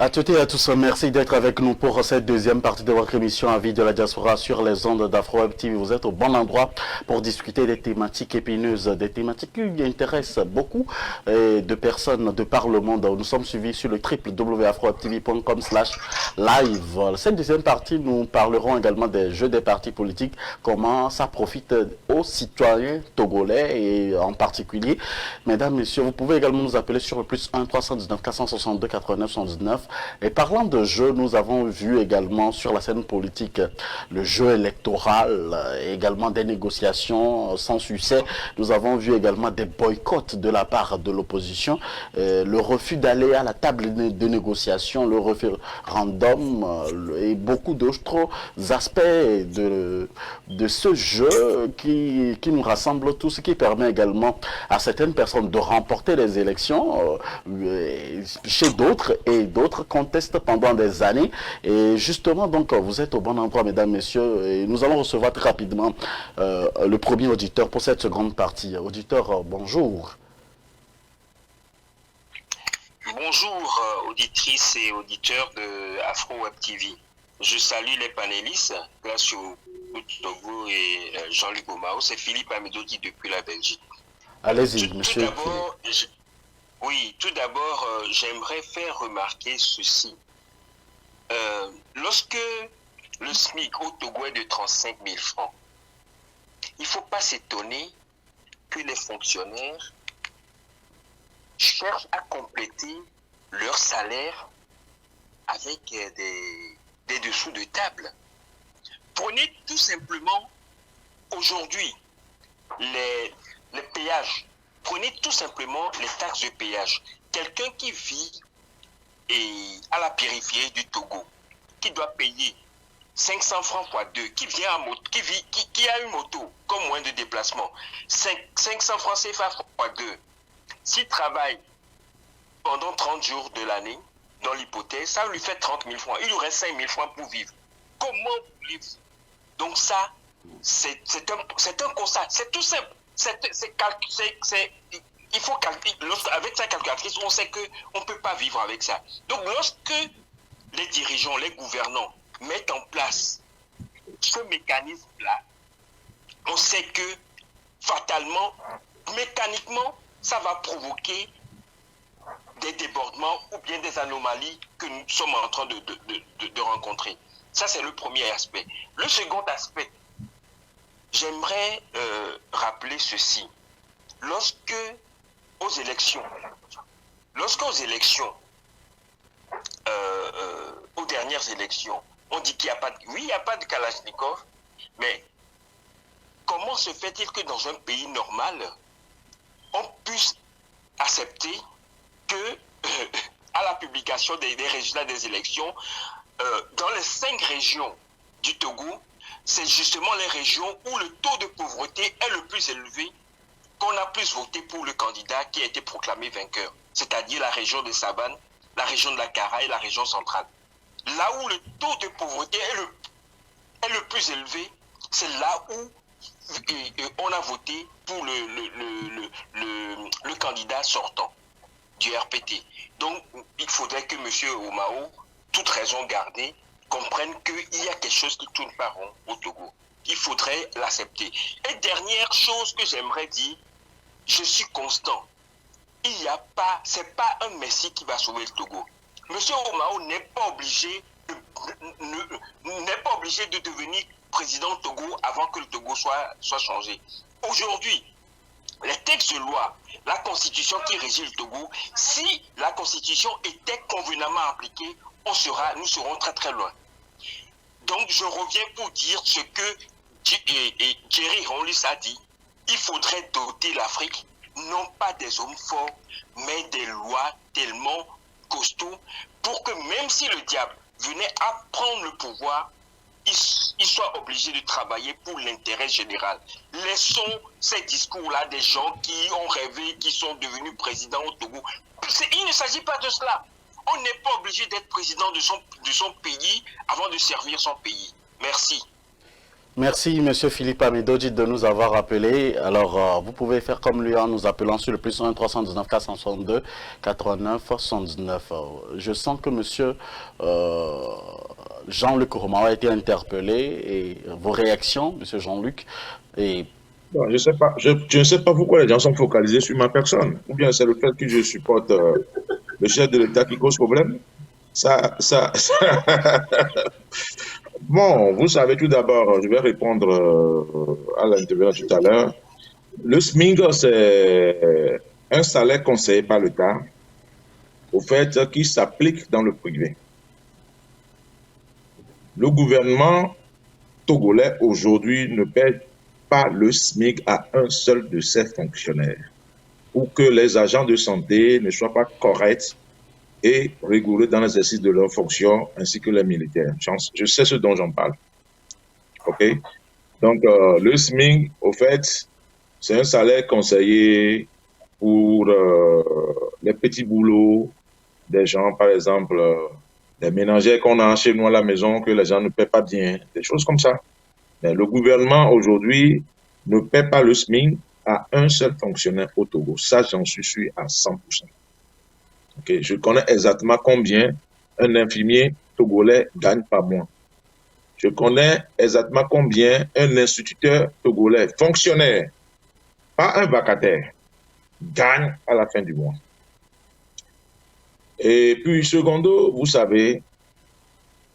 À toutes et à tous, merci d'être avec nous pour cette deuxième partie de votre émission Avis de la diaspora sur les ondes d'Afro Web TV. Vous êtes au bon endroit pour discuter des thématiques épineuses, des thématiques qui intéressent beaucoup de personnes de par le monde. Nous sommes suivis sur le www.afrowebtv.com/live. Cette deuxième partie, nous parlerons également des jeux des partis politiques, comment ça profite aux citoyens togolais et en particulier, mesdames, messieurs, vous pouvez également nous appeler sur le +1 319 462 89 79. Et parlant de jeux, nous avons vu également sur la scène politique le jeu électoral, également des négociations sans succès. Nous avons vu également des boycotts de la part de l'opposition, le refus d'aller à la table de négociation, le référendum et beaucoup d'autres aspects de ce jeu qui nous rassemble tous, qui permet également à certaines personnes de remporter les élections chez d'autres, et d'autres contestent pendant des années. Et justement, donc, vous êtes au bon endroit, mesdames, messieurs, et nous allons recevoir très rapidement le premier auditeur pour cette seconde partie. Auditeur, bonjour. Bonjour, auditrices et auditeurs de Afro Web TV. Je salue les panélistes, grâce au Togo et Jean-Luc Omao. C'est Philippe Amidoti depuis la Belgique. Allez-y, monsieur. Tout d'abord, j'aimerais faire remarquer ceci. Lorsque le SMIC au Togo est de 35 000 francs, il ne faut pas s'étonner que les fonctionnaires cherchent à compléter leur salaire avec des dessous de table. Prenez tout simplement aujourd'hui les péages. Prenez tout simplement les taxes de péage. Quelqu'un qui vit à la périphérie du Togo, qui doit payer 500 francs x 2, qui a une moto comme moyen de déplacement, 500 francs CFA x 2, s'il travaille pendant 30 jours de l'année, dans l'hypothèse, ça lui fait 30 000 francs. Il lui reste 5 000 francs pour vivre. Comment voulez-vous? Donc ça, c'est un constat. C'est tout simple. Il faut calculer. Avec sa calculatrice, on sait qu'on ne peut pas vivre avec ça. Donc lorsque les dirigeants, les gouvernants mettent en place ce mécanisme-là, on sait que fatalement, mécaniquement, ça va provoquer des débordements ou bien des anomalies que nous sommes en train de rencontrer. Ça, c'est le premier aspect. Le second aspect, j'aimerais rappeler ceci. Aux dernières élections, on dit qu'il n'y a pas de... Oui, il n'y a pas de Kalachnikov, mais comment se fait-il que dans un pays normal, on puisse accepter que, à la publication des résultats des élections, dans les 5 régions du Togo, c'est justement les régions où le taux de pauvreté est le plus élevé, qu'on a plus voté pour le candidat qui a été proclamé vainqueur, c'est-à-dire la région de Sabane, la région de la Kara et la région centrale. Là où le taux de pauvreté est le plus élevé, c'est là où on a voté pour le candidat sortant du RPT. Donc, il faudrait que M. Omao, toute raison gardée, comprenne qu'il y a quelque chose qui tourne pas rond au Togo. Il faudrait l'accepter. Et dernière chose que j'aimerais dire, je suis constant. C'est pas un Messie qui va sauver le Togo. M. Omao n'est pas obligé de devenir président du Togo avant que le Togo soit changé. Aujourd'hui, les textes de loi, la constitution qui régit le Togo, si la constitution était convenablement appliquée, nous serons très très loin. Donc je reviens pour dire ce que Jerry Rawlings a dit. Il faudrait doter l'Afrique non pas des hommes forts, mais des lois tellement costauds pour que même si le diable venait à prendre le pouvoir, il soit obligé de travailler pour l'intérêt général. Laissons ces discours-là des gens qui ont rêvé, qui sont devenus présidents au Togo. Il ne s'agit pas de cela. On n'est pas obligé d'être président de son pays avant de servir son pays. Merci. Merci, Monsieur Philippe Amidodji, de nous avoir appelé. Alors, vous pouvez faire comme lui en nous appelant sur le plus 1 319 462 89 79. Je sens que Monsieur Jean-Luc Romain a été interpellé et vos réactions, Monsieur Jean-Luc. Et... Bon, je ne sais pas pourquoi les gens sont focalisés sur ma personne. Ou bien c'est le fait que je supporte le chef de l'État qui cause problème. Ça... Bon, vous savez tout d'abord, je vais répondre à l'intervenant tout à l'heure. Le SMIC, c'est un salaire conseillé par l'État, au fait qui s'applique dans le privé. Le gouvernement togolais aujourd'hui ne paie pas le SMIC à un seul de ses fonctionnaires, pour que les agents de santé ne soient pas corrects et rigoureux dans l'exercice de leurs fonctions, ainsi que les militaires. Je sais ce dont j'en parle. OK? Donc, le SMIC, au fait, c'est un salaire conseillé pour les petits boulots des gens, par exemple, des ménagères qu'on a chez nous à la maison, que les gens ne paient pas bien, des choses comme ça. Mais le gouvernement, aujourd'hui, ne paie pas le SMIC à un seul fonctionnaire au Togo. Ça, j'en suis sûr à 100%. Okay. Je connais exactement combien un infirmier togolais gagne par mois. Je connais exactement combien un instituteur togolais, fonctionnaire, pas un vacataire, gagne à la fin du mois. Et puis, secondo, vous savez,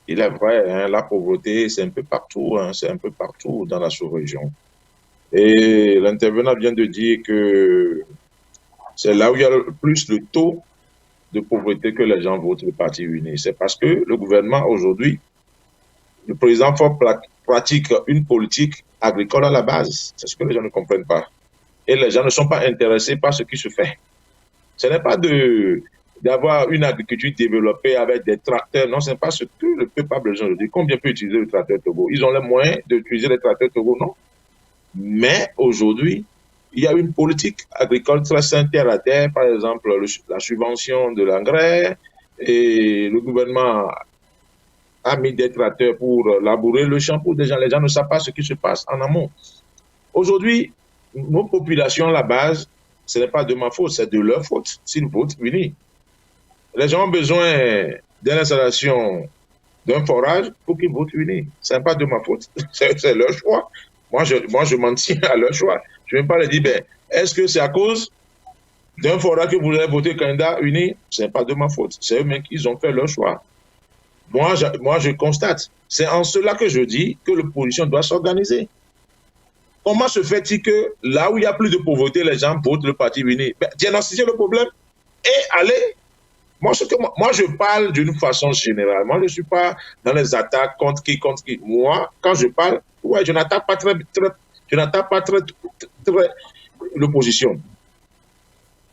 il est vrai, hein, la pauvreté, c'est un peu partout, hein, c'est un peu partout dans la sous-région. Et l'intervenant vient de dire que c'est là où il y a le plus le taux de pauvreté que les gens votent le Parti uni. C'est parce que le gouvernement, aujourd'hui, le président Ford pratique une politique agricole à la base. C'est ce que les gens ne comprennent pas. Et les gens ne sont pas intéressés par ce qui se fait. Ce n'est pas d'avoir une agriculture développée avec des tracteurs. Non, ce n'est pas ce que le peuple a besoin aujourd'hui. Combien peut utiliser le tracteur Togo? Ils ont les moyens d'utiliser les tracteurs Togo, non? Mais aujourd'hui, il y a une politique agricole très terre à terre, par exemple la subvention de l'engrais, et le gouvernement a mis des tracteurs pour labourer le champ pour des gens. Les gens ne savent pas ce qui se passe en amont. Aujourd'hui, nos populations, à la base, ce n'est pas de ma faute, c'est de leur faute, s'ils votent unis. Les gens ont besoin d'une installation d'un forage pour qu'ils votent unis. Ce n'est pas de ma faute, c'est leur choix. Moi, je m'en tiens à leur choix. Je ne vais pas leur dire, ben, est-ce que c'est à cause d'un forage que vous avez voté candidat uni? Ce n'est pas de ma faute. C'est eux-mêmes qui ont fait leur choix. Moi, je constate. C'est en cela que je dis que l'opposition doit s'organiser. Comment se fait-il que là où il y a plus de pauvreté, les gens votent le Parti uni? Ben, diagnostiquer le problème et aller. Moi, je parle d'une façon générale. Moi, je ne suis pas dans les attaques contre qui. Moi, quand je parle, ouais, je n'attaque pas très l'opposition.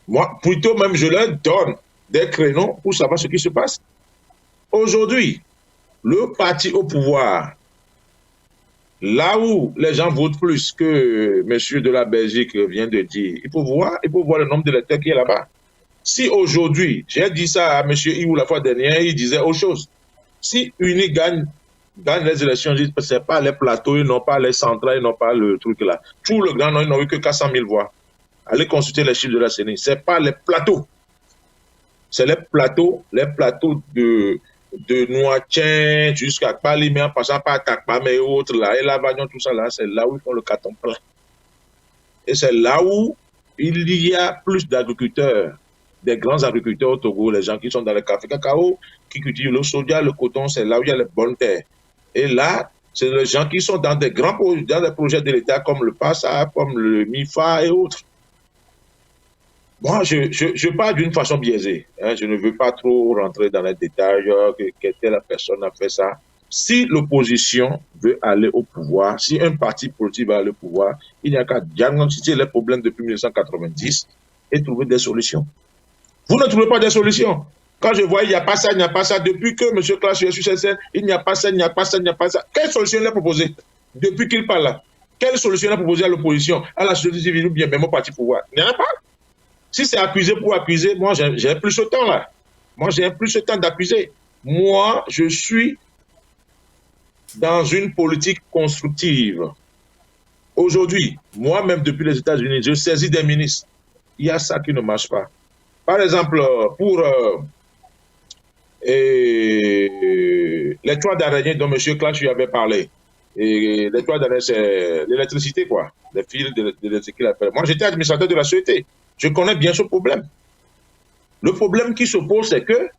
Moi, plutôt même, je leur donne des créneaux pour savoir ce qui se passe. Aujourd'hui, le parti au pouvoir, là où les gens votent plus que monsieur de la Belgique vient de dire, il faut voir le nombre d'électeurs qui est là-bas. Si aujourd'hui, j'ai dit ça à M. Iou la fois dernière, il disait autre chose. Si UNI gagne les élections, ce n'est pas les plateaux, ils n'ont pas les centrales, ils n'ont pas le truc là. Tout le grand, ils n'ont eu que 400 000 voix. Allez consulter les chiffres de la CENI. Ce n'est pas les plateaux. C'est les plateaux de Noirtien jusqu'à Palimé, en passant par Takpame et autres là, et Lavagnon, tout ça là, c'est là où ils font le carton plein. Et c'est là où il y a plus d'agriculteurs, des grands agriculteurs au Togo, les gens qui sont dans le café cacao, qui cultivent le soja, le coton, c'est là où il y a les bonnes terres. Et là, c'est les gens qui sont dans des grands projets, dans des projets de l'État comme le PASA, comme le MIFA et autres. Moi, je parle d'une façon biaisée. Hein, je ne veux pas trop rentrer dans les détails, que telle personne a fait ça. Si l'opposition veut aller au pouvoir, si un parti politique va aller au pouvoir, il n'y a qu'à diagnostiquer les problèmes depuis 1990 et trouver des solutions. Vous ne trouvez pas des solutions. Quand je vois, il n'y a pas ça, il n'y a pas ça. Depuis que M. Clash est sur cette scène, il n'y a pas ça, il n'y a pas ça, il n'y a pas ça. Quelle solution il a proposée depuis qu'il parle là? Quelle solution il a proposée à l'opposition, à la société civile ou bien même au parti pouvoir? Il n'y en a pas. Si c'est accuser pour accuser, moi j'ai plus de temps là. Moi j'ai plus de temps d'accuser. Moi je suis dans une politique constructive. Aujourd'hui, moi-même depuis les États-Unis, je saisis des ministres. Il y a ça qui ne marche pas. Par exemple, pour les toits d'araignée dont M. Clash lui avait parlé, et les toits d'araignée, c'est l'électricité, quoi, les fils d'électricité qu'il appelle. Moi, j'étais administrateur de la société. Je connais bien ce problème. Le problème qui se pose, c'est que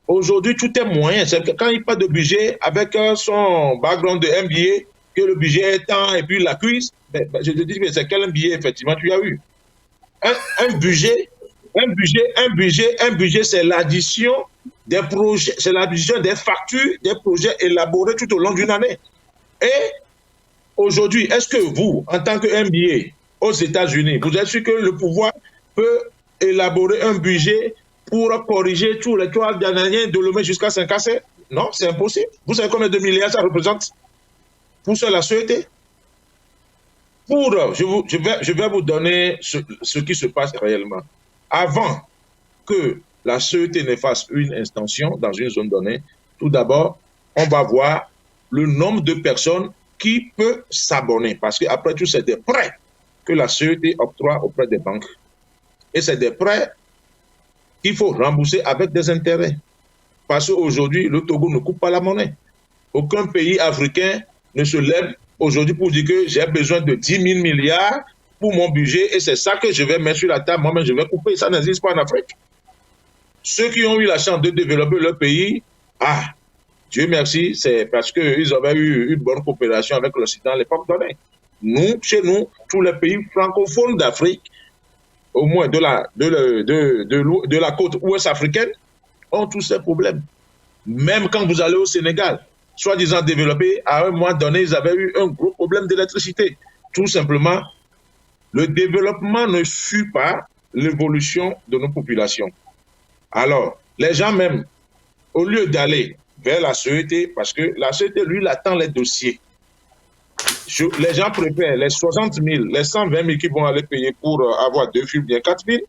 aujourd'hui, tout est moyen. C'est que quand il parle de budget avec son background de MBA, que le budget est temps et puis la cuisse, je te dis, mais c'est quel MBA effectivement tu as eu? Un budget, c'est l'addition des projets, c'est l'addition des factures, des projets élaborés tout au long d'une année. Et aujourd'hui, est-ce que vous, en tant que MBA aux États-Unis, vous êtes sûr que le pouvoir peut élaborer un budget pour corriger tous les toits d'araignée de Lomé jusqu'à Saint-Cassé? Non, c'est impossible. Vous savez combien de milliards ça représente pour la société? Je vais vous donner ce qui se passe réellement. Avant que la société ne fasse une extension dans une zone donnée, tout d'abord, on va voir le nombre de personnes qui peuvent s'abonner. Parce qu'après tout, c'est des prêts que la société octroie auprès des banques. Et c'est des prêts qu'il faut rembourser avec des intérêts. Parce qu'aujourd'hui, le Togo ne coupe pas la monnaie. Aucun pays africain ne se lève aujourd'hui pour dire que j'ai besoin de 10 000 milliards pour mon budget et c'est ça que je vais mettre sur la table, moi-même je vais couper. Ça n'existe pas en Afrique. Ceux qui ont eu la chance de développer leur pays, Dieu merci, c'est parce qu'ils avaient eu une bonne coopération avec l'Occident à l'époque donnée. Nous, chez nous, tous les pays francophones d'Afrique, au moins de la côte ouest africaine, ont tous ces problèmes. Même quand vous allez au Sénégal, soi-disant développé, à un moment donné, ils avaient eu un gros problème d'électricité. Tout simplement, le développement ne suit pas l'évolution de nos populations. Alors, les gens même, au lieu d'aller vers la société, parce que la société, lui, il attend les dossiers. Les gens préfèrent les 60 000, les 120 000 qui vont aller payer pour avoir 2 fils, bien 4 000.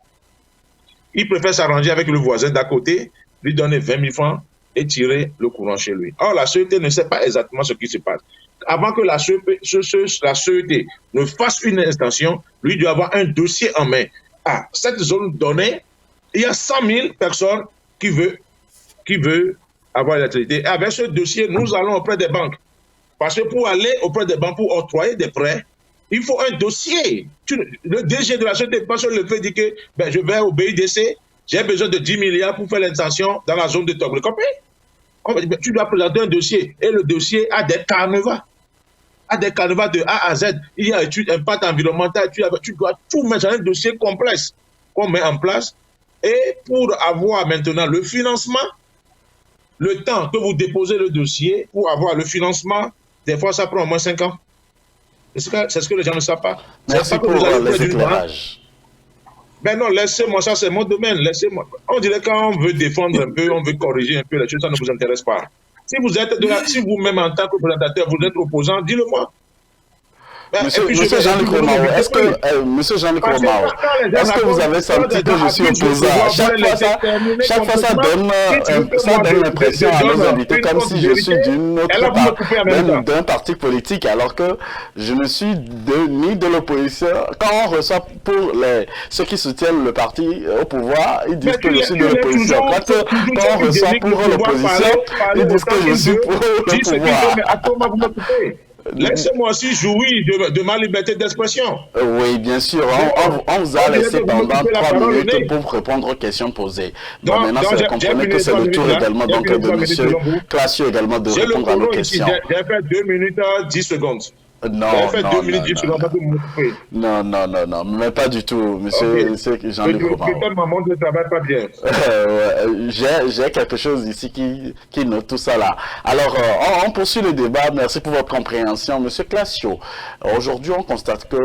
Ils préfèrent s'arranger avec le voisin d'à côté, lui donner 20 000 francs et tirer le courant chez lui. Or, la société ne sait pas exactement ce qui se passe. Avant que la société ne fasse une extension, lui doit avoir un dossier en main. Cette zone donnée, il y a 100 000 personnes qui veulent avoir l'électricité. Et avec ce dossier, nous allons auprès des banques. Parce que pour aller auprès des banques, pour octroyer des prêts, il faut un dossier. Le DG de la société, pas sur le fait de dire que je vais au BIDC, j'ai besoin de 10 milliards pour faire l'extension dans la zone de Togolé. Tu dois présenter un dossier. Et le dossier a des canevas. De A à Z. Il y a études impact environnemental. Tu dois tout mettre dans un dossier complexe qu'on met en place. Et pour avoir maintenant le financement, le temps que vous déposez le dossier pour avoir le financement, des fois ça prend au moins 5 ans. C'est ce que les gens ne savent pas. Merci pour les éclairages. Ben non, laissez-moi, ça c'est mon domaine, laissez-moi. On dirait quand on veut défendre un peu, on veut corriger un peu les choses, ça ne vous intéresse pas. Si vous-même en tant que présentateur, vous êtes opposant, dites-le-moi. Monsieur Jean-Luc Romao, est-ce que vous avez senti que je suis opposant? Chaque fois, ça donne l'impression à nos invités comme si je suis d'un parti politique, alors que je ne suis ni de l'opposition. Quand on reçoit pour ceux qui soutiennent le parti au pouvoir, ils disent que je suis de l'opposition. Quand on reçoit pour l'opposition, ils disent que je suis pour le pouvoir. Laissez-moi aussi jouir de ma liberté d'expression. Oui, bien sûr. On vous a laissé pendant 3 minutes pour répondre aux questions posées. Donc maintenant, je comprenais que c'est le tour également donc, de M. Classieux également de répondre à nos questions. J'ai fait 2 minutes 10 secondes. Non, mais pas du tout, monsieur Jean-Luc Romao. Ne travaille pas bien. J'ai quelque chose ici qui note tout ça là. Alors, on poursuit le débat. Merci pour votre compréhension, monsieur Classio. Aujourd'hui, on constate que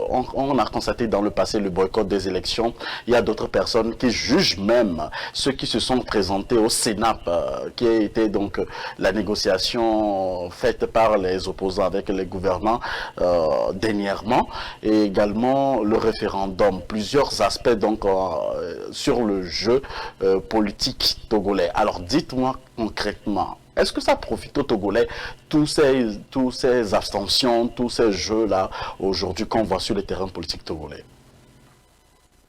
on a constaté dans le passé le boycott des élections. Il y a d'autres personnes qui jugent même ceux qui se sont présentés au Sénat, qui a été donc la négociation faite par les opposants avec les gouvernements dernièrement, et également le référendum, plusieurs aspects donc sur le jeu politique togolais. Alors dites-moi concrètement, Est-ce que ça profite aux Togolais, tous ces abstentions, tous ces jeux-là, aujourd'hui, qu'on voit sur le terrain politique togolais?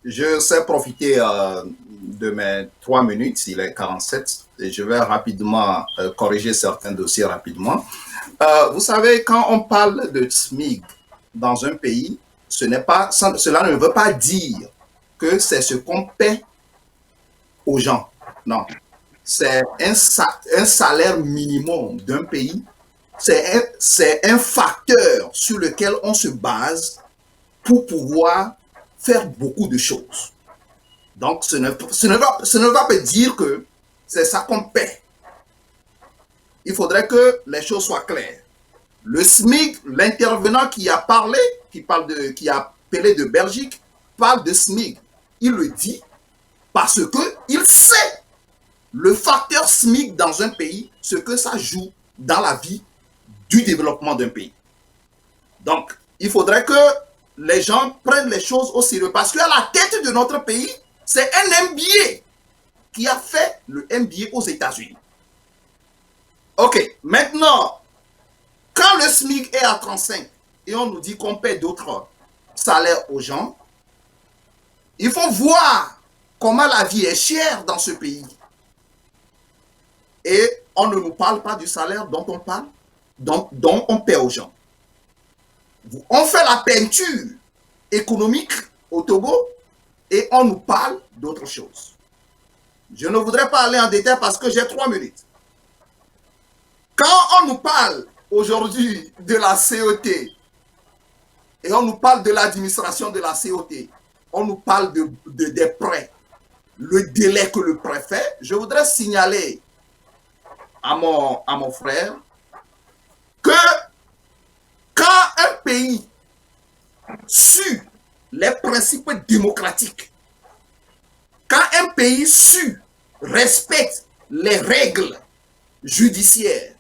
Je sais profiter de mes 3 minutes, il est 47, et je vais rapidement corriger certains dossiers rapidement. Vous savez, quand on parle de SMIC dans un pays, cela ne veut pas dire que c'est ce qu'on paie aux gens. Non. C'est un salaire minimum d'un pays. C'est un facteur sur lequel on se base pour pouvoir faire beaucoup de choses. Donc, ce ne va pas dire que c'est ça qu'on paie. Il faudrait que les choses soient claires. Le SMIC, l'intervenant qui a parlé, qui a appelé de Belgique, parle de SMIC. Il le dit parce qu'il sait le facteur SMIC dans un pays, ce que ça joue dans la vie du développement d'un pays. Donc, il faudrait que les gens prennent les choses au sérieux. Parce qu'à la tête de notre pays, c'est un MBA qui a fait le MBA aux États-Unis. Ok, maintenant, quand le SMIC est à 35 et on nous dit qu'on paie d'autres salaires aux gens, il faut voir comment la vie est chère dans ce pays. Et on ne nous parle pas du salaire dont on parle, dont on paie aux gens. On fait la peinture économique au Togo et on nous parle d'autre chose. Je ne voudrais pas aller en détail parce que j'ai 3 minutes. Quand on nous parle aujourd'hui de la COT et on nous parle de l'administration de la COT, on nous parle des prêts, le délai que le prêt fait, je voudrais signaler à mon frère que quand un pays suit les principes démocratiques, quand un pays respecte les règles judiciaires,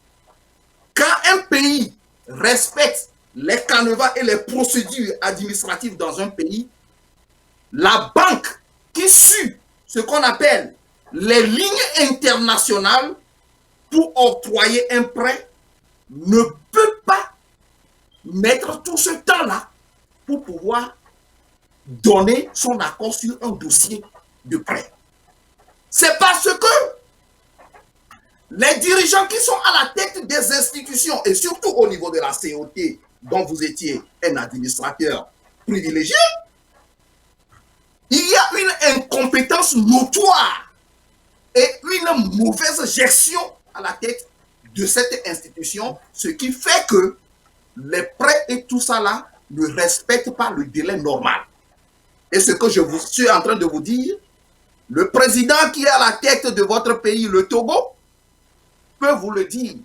quand un pays respecte les canevas et les procédures administratives dans un pays, la banque qui suit ce qu'on appelle les lignes internationales pour octroyer un prêt ne peut pas mettre tout ce temps-là pour pouvoir donner son accord sur un dossier de prêt. C'est parce que les dirigeants qui sont à la tête des institutions, et surtout au niveau de la COT, dont vous étiez un administrateur privilégié, il y a une incompétence notoire et une mauvaise gestion à la tête de cette institution, ce qui fait que les prêts et tout ça là ne respectent pas le délai normal. Et ce que je suis en train de vous dire, le président qui est à la tête de votre pays, le Togo, peut vous le dire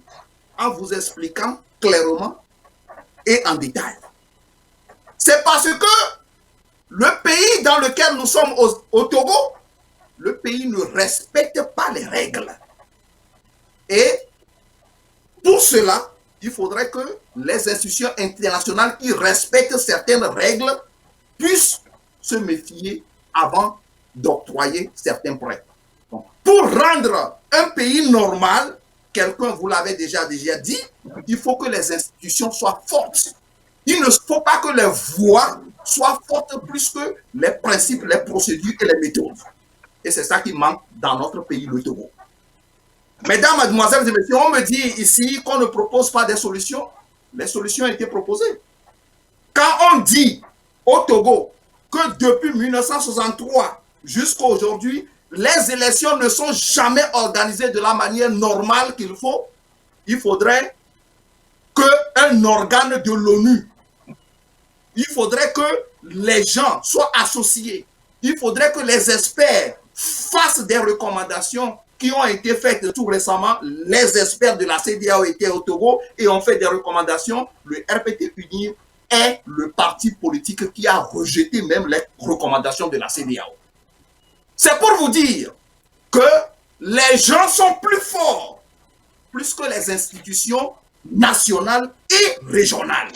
en vous expliquant clairement et en détail. C'est parce que le pays dans lequel nous sommes au Togo, le pays ne respecte pas les règles. Et pour cela, il faudrait que les institutions internationales qui respectent certaines règles puissent se méfier avant d'octroyer certains prêts. Donc, pour rendre un pays normal, quelqu'un vous l'avait déjà dit, il faut que les institutions soient fortes. Il ne faut pas que les voix soient fortes plus que les principes, les procédures et les méthodes. Et c'est ça qui manque dans notre pays, le Togo. Mesdames, mademoiselles et messieurs, on me dit ici qu'on ne propose pas des solutions. Les solutions ont été proposées. Quand on dit au Togo que depuis 1963 jusqu'à aujourd'hui, les élections ne sont jamais organisées de la manière normale qu'il faut, il faudrait qu'un organe de l'ONU, il faudrait que les gens soient associés, il faudrait que les experts fassent des recommandations qui ont été faites tout récemment. Les experts de la CEDEAO étaient au Togo et ont fait des recommandations. Le RPT-UNIR est le parti politique qui a rejeté même les recommandations de la CEDEAO. C'est pour vous dire que les gens sont plus forts, plus que les institutions nationales et régionales.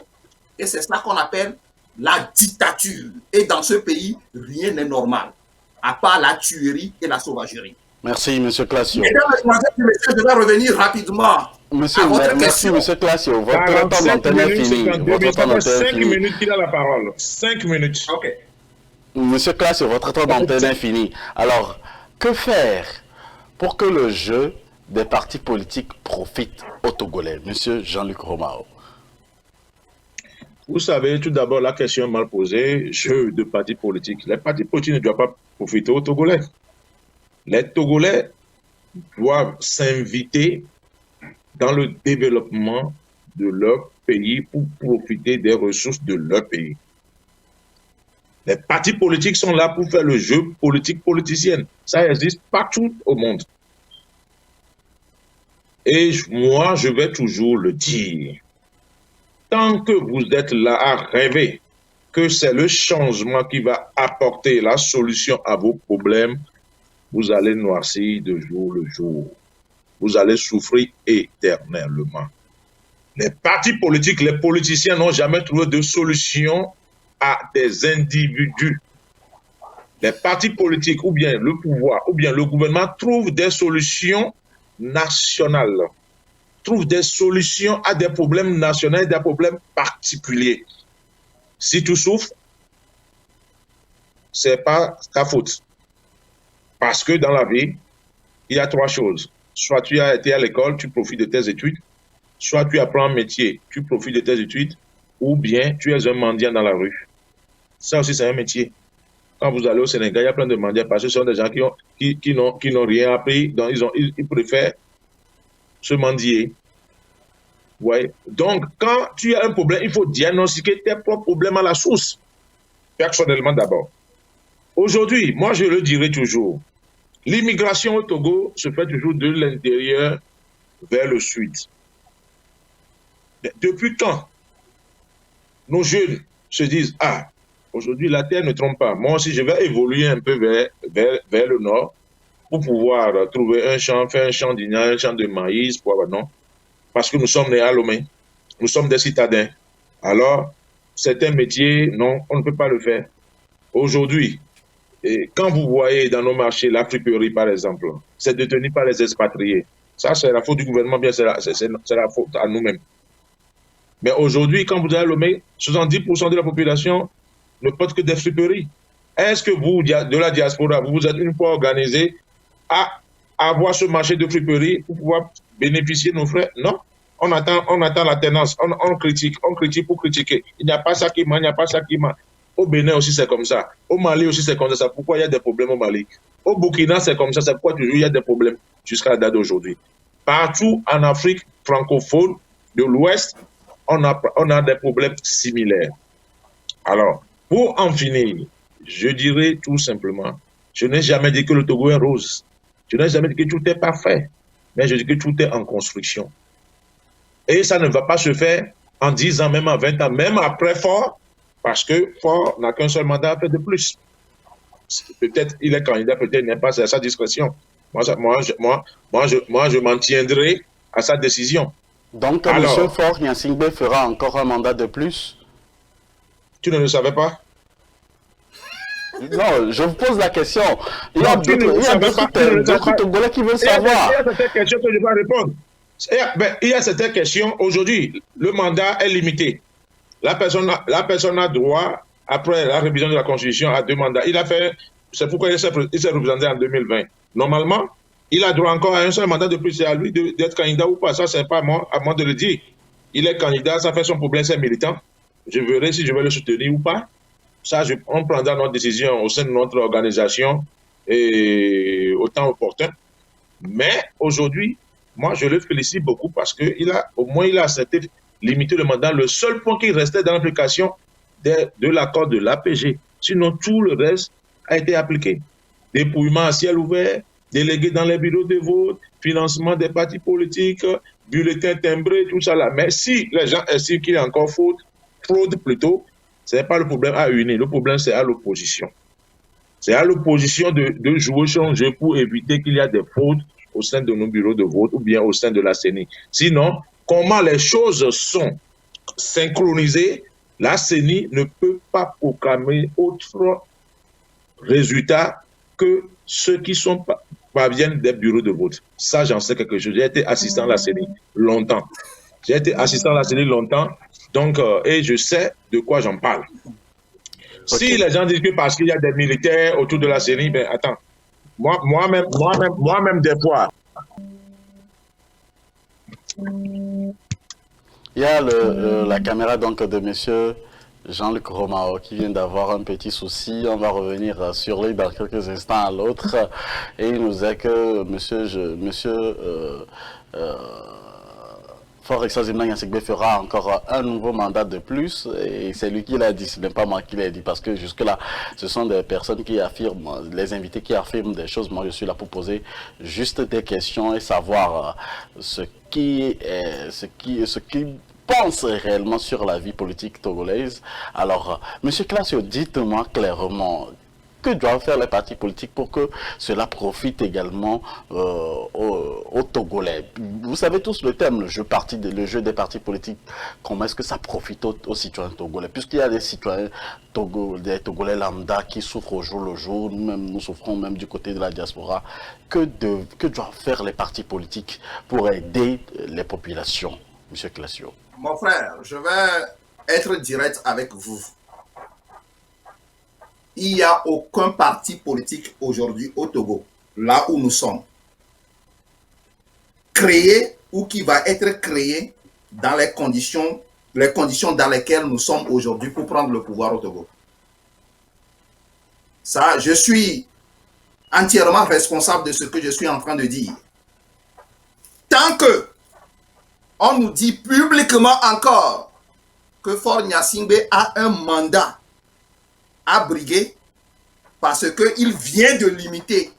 Et c'est cela qu'on appelle la dictature. Et dans ce pays, rien n'est normal, à part la tuerie et la sauvagerie. Merci, M. Classio. Mesdames, Mesdemoiselles et Messieurs, je vais revenir rapidement Monsieur, à votre merci, question. M. Classio. Votre temps 45 d'antenne est minutes, fini. 52 Votre minutes. temps Ça fait d'antenne est 5 fini. minutes qu'il a la parole. 5 minutes. Ok. Monsieur Classio, votre temps d'antenne est fini. Alors, que faire pour que le jeu des partis politiques profite aux Togolais? Monsieur Jean-Luc Romao. Vous savez, tout d'abord, la question est mal posée. Jeu de partis politiques. Les partis politiques ne doivent pas profiter aux Togolais. Les Togolais doivent s'inviter dans le développement de leur pays pour profiter des ressources de leur pays. Les partis politiques sont là pour faire le jeu politique politicienne. Ça existe partout au monde. Et moi, je vais toujours le dire. Tant que vous êtes là à rêver que c'est le changement qui va apporter la solution à vos problèmes, vous allez noircir de jour le jour. Vous allez souffrir éternellement. Les partis politiques, les politiciens n'ont jamais trouvé de solution à des individus. Les partis politiques, ou bien le pouvoir, ou bien le gouvernement, trouvent des solutions nationales, trouvent des solutions à des problèmes nationaux, des problèmes particuliers. Si tu souffres, ce n'est pas ta faute. Parce que dans la vie, il y a trois choses. Soit tu as été à l'école, tu profites de tes études, soit tu apprends un métier, tu profites de tes études, ou bien tu es un mendiant dans la rue. Ça aussi, c'est un métier. Quand vous allez au Sénégal, il y a plein de mendiants parce que ce sont des gens qui n'ont rien appris, donc ils préfèrent se mendier. Ouais. Donc, quand tu as un problème, il faut diagnostiquer tes propres problèmes à la source, personnellement d'abord. Aujourd'hui, moi je le dirai toujours, l'immigration au Togo se fait toujours de l'intérieur vers le sud. Depuis quand nos jeunes se disent « Ah, aujourd'hui la terre ne trompe pas, moi aussi je vais évoluer un peu vers le nord pour pouvoir trouver un champ, faire un champ d'igname, un champ de maïs, non, parce que nous sommes nés à Lomé, nous sommes des citadins. Alors, certains métiers, non, on ne peut pas le faire. Aujourd'hui, et quand vous voyez dans nos marchés la friperie, par exemple, c'est détenu par les expatriés. Ça, c'est la faute du gouvernement, bien c'est la faute à nous-mêmes. Mais aujourd'hui, quand vous allez à Lomé, 70% de la population ne porte que des friperies. Est-ce que vous, de la diaspora, vous vous êtes une fois organisé à avoir ce marché de friperie pour pouvoir bénéficier de nos frères? Non. On attend la tenance, on critique pour critiquer. Il n'y a pas ça qui manque, il n'y a pas ça qui manque. Au Bénin aussi, c'est comme ça. Au Mali aussi, c'est comme ça. Pourquoi il y a des problèmes au Mali? Au Burkina, c'est comme ça. C'est pourquoi toujours il y a des problèmes jusqu'à la date d'aujourd'hui. Partout en Afrique francophone de l'Ouest, on a des problèmes similaires. Alors, pour en finir, je dirais tout simplement, je n'ai jamais dit que le Togo est rose. Je n'ai jamais dit que tout est parfait. Mais je dis que tout est en construction. Et ça ne va pas se faire en 10 ans, même en 20 ans, même après Faure, parce que Faure n'a qu'un seul mandat à faire de plus. Peut-être il est candidat, peut-être il n'est pas, c'est à sa discrétion. Moi, je m'en tiendrai à sa décision. Donc, M. Faure Gnassingbé fera encore un mandat de plus? Tu ne le savais pas? Non, je vous pose la question. Il y a d'autres Togolais qui veulent savoir. Il y a certaines questions que je vais répondre. Il y a certaines questions. Aujourd'hui, le mandat est limité. La personne a droit, après la révision de la Constitution, à 2 mandats. C'est pourquoi il s'est représenté en 2020. Normalement, il a droit encore à un seul mandat de plus. C'est à lui d'être candidat ou pas. Ça, c'est pas à moi de le dire. Il est candidat, ça fait son problème, c'est militant. Je verrai si je vais le soutenir ou pas. Ça, on prendra notre décision au sein de notre organisation et au temps opportun. Mais aujourd'hui, moi, je le félicite beaucoup parce qu'au moins, il a accepté de limiter le mandat. Le seul point qui restait dans l'application de l'accord de l'APG. Sinon, tout le reste a été appliqué. Dépouillement à ciel ouvert, délégué dans les bureaux de vote, financement des partis politiques, bulletins timbrés, tout ça là. Mais si les gens estiment qu'il y a encore fraude plutôt, ce n'est pas le problème à unir. Le problème, c'est à l'opposition. C'est à l'opposition de jouer son jeu pour éviter qu'il y ait des fraudes au sein de nos bureaux de vote ou bien au sein de la CENI. Sinon, comment les choses sont synchronisées, la CENI ne peut pas proclamer autre résultat que ceux qui sont parviennent des bureaux de vote. Ça, j'en sais quelque chose. J'ai été assistant à la CENI longtemps. J'ai été assistant à la CENI longtemps, donc, et je sais de quoi j'en parle. Si les gens disent que parce qu'il y a des militaires autour de la CENI, ben attends, moi-même des fois. Il y a la caméra donc de monsieur Jean-Luc Romao qui vient d'avoir un petit souci. On va revenir sur lui dans quelques instants à l'autre. Et il nous dit que Fort Excelsior Nyansikbe fera encore un nouveau mandat de plus, et c'est lui qui l'a dit, ce n'est pas moi qui l'ai dit, parce que jusque-là, ce sont des personnes qui affirment, les invités qui affirment des choses. Moi, je suis là pour poser juste des questions et savoir ce qui pense réellement sur la vie politique togolaise. Alors, Monsieur Classio, dites-moi clairement, que doivent faire les partis politiques pour que cela profite également aux Togolais? Vous savez tous le thème, le jeu des partis politiques. Comment est-ce que ça profite aux citoyens togolais? Puisqu'il y a des citoyens des Togolais lambda qui souffrent au jour le jour, nous souffrons même du côté de la diaspora. Que doivent faire les partis politiques pour aider les populations, Monsieur Classio? Mon frère, je vais être direct avec vous. Il n'y a aucun parti politique aujourd'hui au Togo, là où nous sommes, créé ou qui va être créé dans les conditions dans lesquelles nous sommes aujourd'hui pour prendre le pouvoir au Togo. Ça, je suis entièrement responsable de ce que je suis en train de dire. Tant que on nous dit publiquement encore que Faure Gnassingbé a un mandat à briguer parce qu'il vient de limiter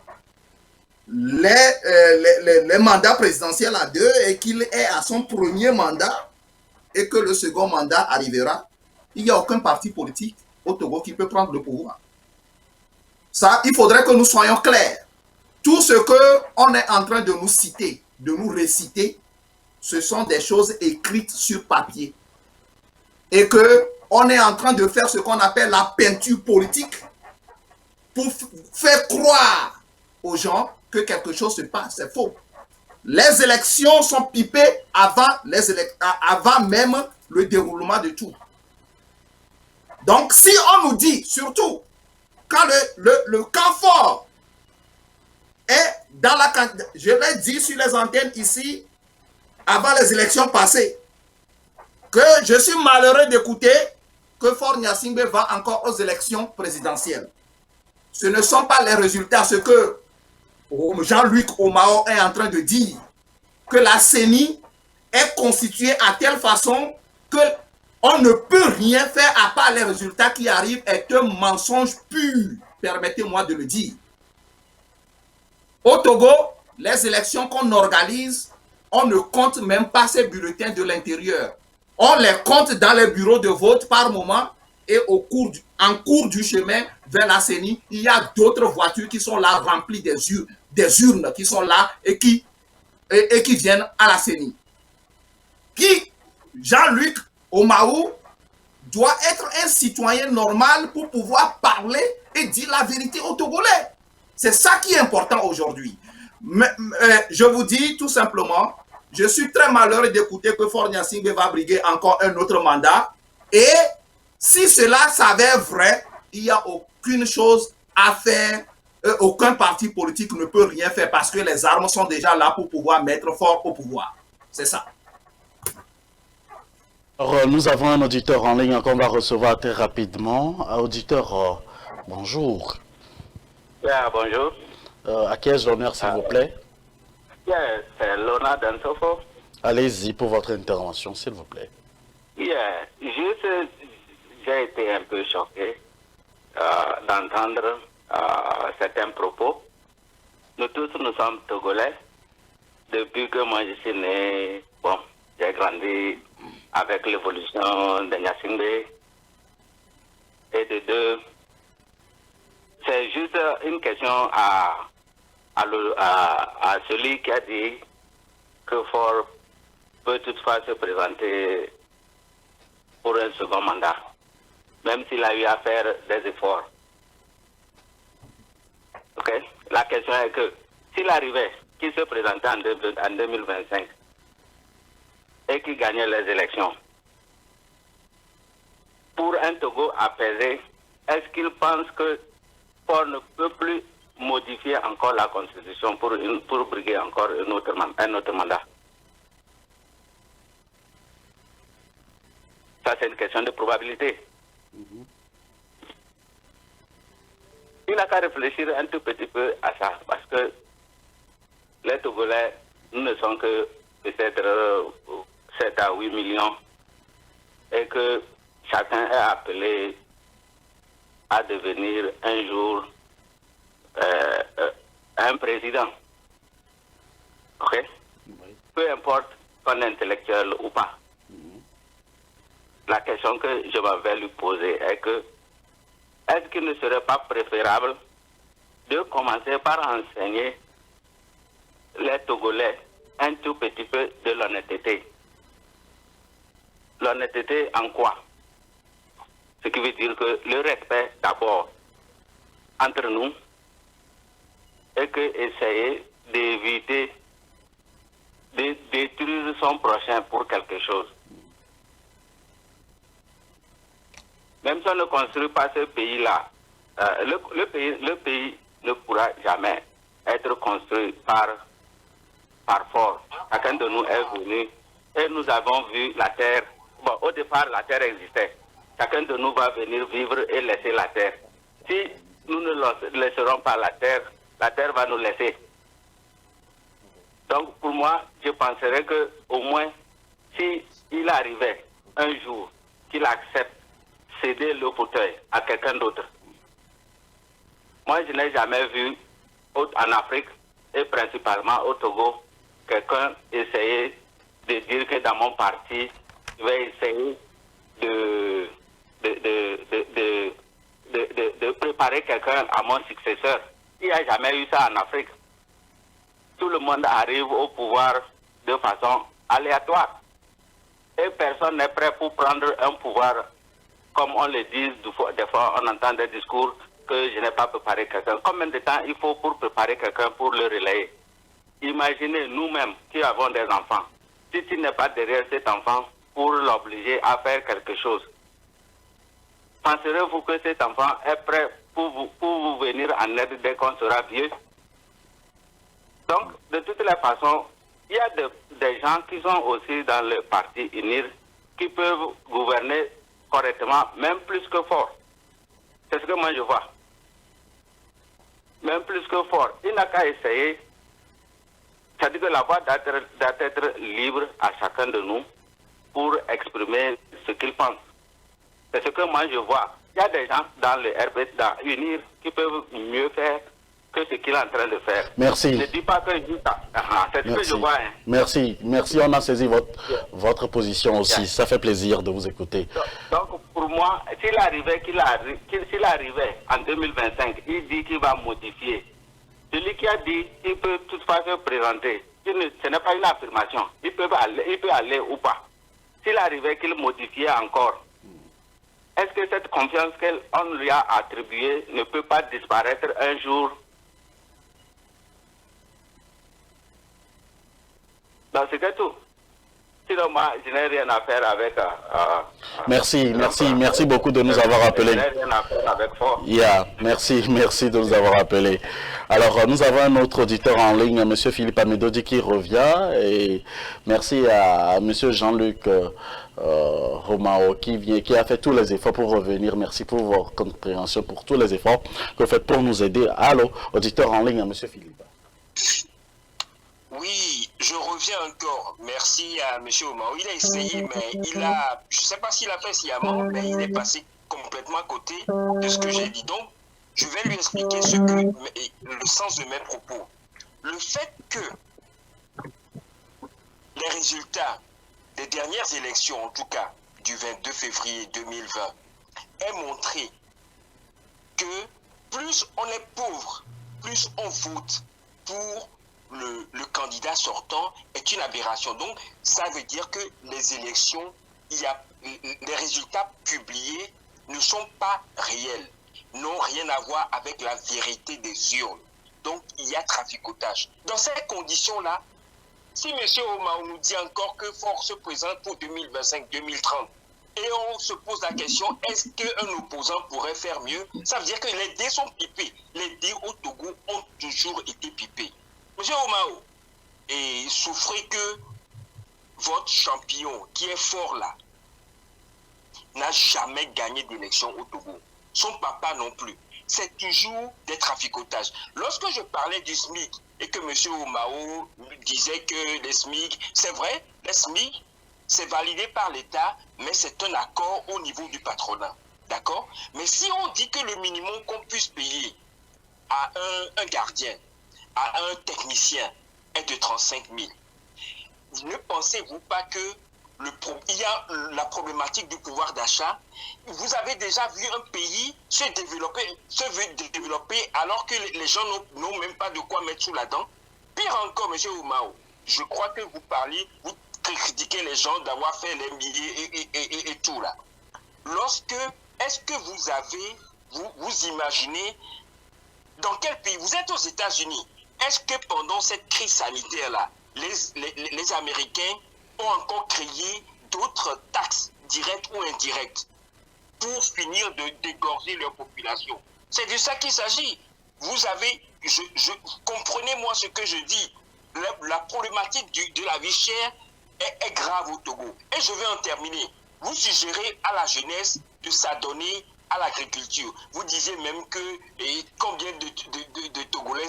les mandats présidentiels à 2 et qu'il est à son premier mandat et que le second mandat arrivera, il n'y a aucun parti politique au Togo qui peut prendre le pouvoir. Ça, il faudrait que nous soyons clairs. Tout ce qu'on est en train de nous citer, de nous réciter, ce sont des choses écrites sur papier. Et qu'on est en train de faire ce qu'on appelle la peinture politique pour faire croire aux gens que quelque chose se passe. C'est faux. Les élections sont pipées avant même le déroulement de tout. Donc, si on nous dit, surtout, quand le camp fort est dans la... Je l'ai dit sur les antennes ici, avant les élections passées, que je suis malheureux d'écouter que Faure Gnassingbé va encore aux élections présidentielles. Ce ne sont pas les résultats, ce que Jean-Luc Romao est en train de dire, que la CENI est constituée à telle façon qu'on ne peut rien faire à part les résultats qui arrivent, est un mensonge pur, permettez-moi de le dire. Au Togo, les élections qu'on organise, on ne compte même pas ces bulletins de l'intérieur. On les compte dans les bureaux de vote par moment et en cours du chemin vers la CENI, il y a d'autres voitures qui sont là remplies des urnes qui sont là et qui viennent à la CENI. Jean-Luc Romao doit être un citoyen normal pour pouvoir parler et dire la vérité aux Togolais. C'est ça qui est important aujourd'hui. Je vous dis tout simplement, je suis très malheureux d'écouter que Faure Gnassingbé va briguer encore un autre mandat. Et si cela s'avère vrai, il n'y a aucune chose à faire. Aucun parti politique ne peut rien faire parce que les armes sont déjà là pour pouvoir mettre Faure au pouvoir. C'est ça. Alors, nous avons un auditeur en ligne qu'on va recevoir très rapidement. Auditeur, bonjour. Yeah, bonjour. À qui ai-je l'honneur, s'il vous plaît? C'est Lona Dansofo. Allez-y pour votre intervention, s'il vous plaît. Juste, j'ai été un peu choqué d'entendre certains propos. Nous tous, nous sommes Togolais. Depuis que moi je suis né, bon, j'ai grandi avec l'évolution de Gnassingbé. Et de deux, c'est juste une question à celui qui a dit que Faure peut toutefois se présenter pour un second mandat, même s'il a eu à faire des efforts. Ok? La question est que s'il arrivait qu'il se présentait en 2025 et qu'il gagnait les élections, pour un Togo apaisé, est-ce qu'il pense que Faure ne peut plus modifier encore la Constitution pour briguer encore un autre mandat? Ça, c'est une question de probabilité. Il n'a qu'à réfléchir un tout petit peu à ça, parce que les Togolais, nous ne sommes que peut-être 7 à 8 millions, et que chacun est appelé à devenir un jour un président. Ok? Peu importe qu'on est intellectuel ou pas. La question que je vais lui poser est que est-ce qu'il ne serait pas préférable de commencer par enseigner les Togolais un tout petit peu de l'honnêteté? L'honnêteté en quoi? Ce qui veut dire que le respect d'abord entre nous et que essayer d'éviter de détruire son prochain pour quelque chose. Même si on ne construit pas ce pays-là, le pays ne pourra jamais être construit par force. Chacun de nous est venu et nous avons vu la terre. Bon, au départ, la terre existait. Chacun de nous va venir vivre et laisser la terre. Si nous ne laisserons pas la terre va nous laisser. Donc, pour moi, je penserais que au moins, si il arrivait un jour qu'il accepte céder le fauteuil à quelqu'un d'autre. Moi, je n'ai jamais vu en Afrique et principalement au Togo quelqu'un essayer de dire que dans mon parti, je vais essayer de préparer quelqu'un à mon successeur. Il n'y a jamais eu ça en Afrique. Tout le monde arrive au pouvoir de façon aléatoire. Et personne n'est prêt pour prendre un pouvoir. Comme on le dit, des fois on entend des discours que je n'ai pas préparé quelqu'un. Combien de temps il faut pour préparer quelqu'un pour le relayer? Imaginez nous-mêmes qui avons des enfants. Si tu n'es pas derrière cet enfant pour l'obliger à faire quelque chose, penserez-vous que cet enfant est prêt pour vous venir en aide dès qu'on sera vieux? Donc, de toutes les façons, il y a des gens qui sont aussi dans le parti UNIR qui peuvent gouverner correctement, même plus que Faure. C'est ce que moi je vois. Même plus que Faure. Il n'a qu'à essayer. C'est-à-dire que la voie doit être libre à chacun de nous pour exprimer ce qu'il pense. C'est ce que moi je vois. Il y a des gens dans le RPS, dans UNIR, qui peuvent mieux faire que ce qu'il est en train de faire. Merci. Ne dis pas que c'est ce que je vois. Hein. Merci. On a saisi votre position aussi. Ça fait plaisir de vous écouter. Donc, pour moi, s'il arrivait en 2025, il dit qu'il va modifier. Celui qui a dit qu'il peut toutefois se présenter, ce n'est pas une affirmation. Il peut aller ou pas. S'il arrivait qu'il modifiait encore, est-ce que cette confiance qu'on lui a attribuée ne peut pas disparaître un jour? Donc c'est tout. Sinon, moi, je n'ai rien à faire avec... Merci beaucoup de nous avoir appelés. Je n'ai rien à faire avec Faure. Merci de nous avoir appelés. Alors, nous avons un autre auditeur en ligne, M. Philippe Amedodi, qui revient. Et merci à M. Jean-Luc Romao, qui a fait tous les efforts pour revenir. Merci pour votre compréhension, pour tous les efforts que vous faites pour nous aider. Allô, auditeur en ligne, M. Philippe. Oui, je reviens encore. Merci à M. Omao. Il a essayé, mais je ne sais pas s'il a fait sciemment, mais il est passé complètement à côté de ce que j'ai dit. Donc, je vais lui expliquer le sens de mes propos. Le fait que les résultats des dernières élections, en tout cas du 22 février 2020, aient montré que plus on est pauvre, plus on vote pour le candidat sortant est une aberration. Donc, ça veut dire que les élections, les résultats publiés ne sont pas réels, n'ont rien à voir avec la vérité des urnes. donc il y a traficotage. Dans ces conditions-là, si M. Omao nous dit encore que Fort se présente pour 2025-2030, et on se pose la question, est-ce qu'un opposant pourrait faire mieux? Ça veut dire que les dés sont pipés. Les dés au Togo ont toujours été pipés. M. Omao, et souffrez que votre champion, qui est fort là, n'a jamais gagné d'élection au Togo. Son papa non plus. C'est toujours des traficotages. Lorsque je parlais du SMIC et que M. Omao disait que les SMIC, c'est vrai, les SMIC, c'est validé par l'État, mais c'est un accord au niveau du patronat. D'accord? Mais si on dit que le minimum qu'on puisse payer à un gardien, à un technicien, est de 35 000, ne pensez-vous pas que il y a la problématique du pouvoir d'achat? Vous avez déjà vu un pays se développer alors que les gens n'ont même pas de quoi mettre sous la dent? Pire encore, M. Omao, je crois que vous parlez, vous critiquez les gens d'avoir fait les milliers et tout là. Est-ce que vous imaginez dans quel pays? Vous êtes aux États-Unis. Est-ce que pendant cette crise sanitaire-là, les Américains ont encore créé d'autres taxes directes ou indirectes pour finir de dégorger leur population? C'est de ça qu'il s'agit. Vous avez, comprenez-moi ce que je dis, la problématique de la vie chère est grave au Togo. Et je vais en terminer. Vous suggérez à la jeunesse de s'adonner à l'agriculture. Vous disiez même que combien de Togolais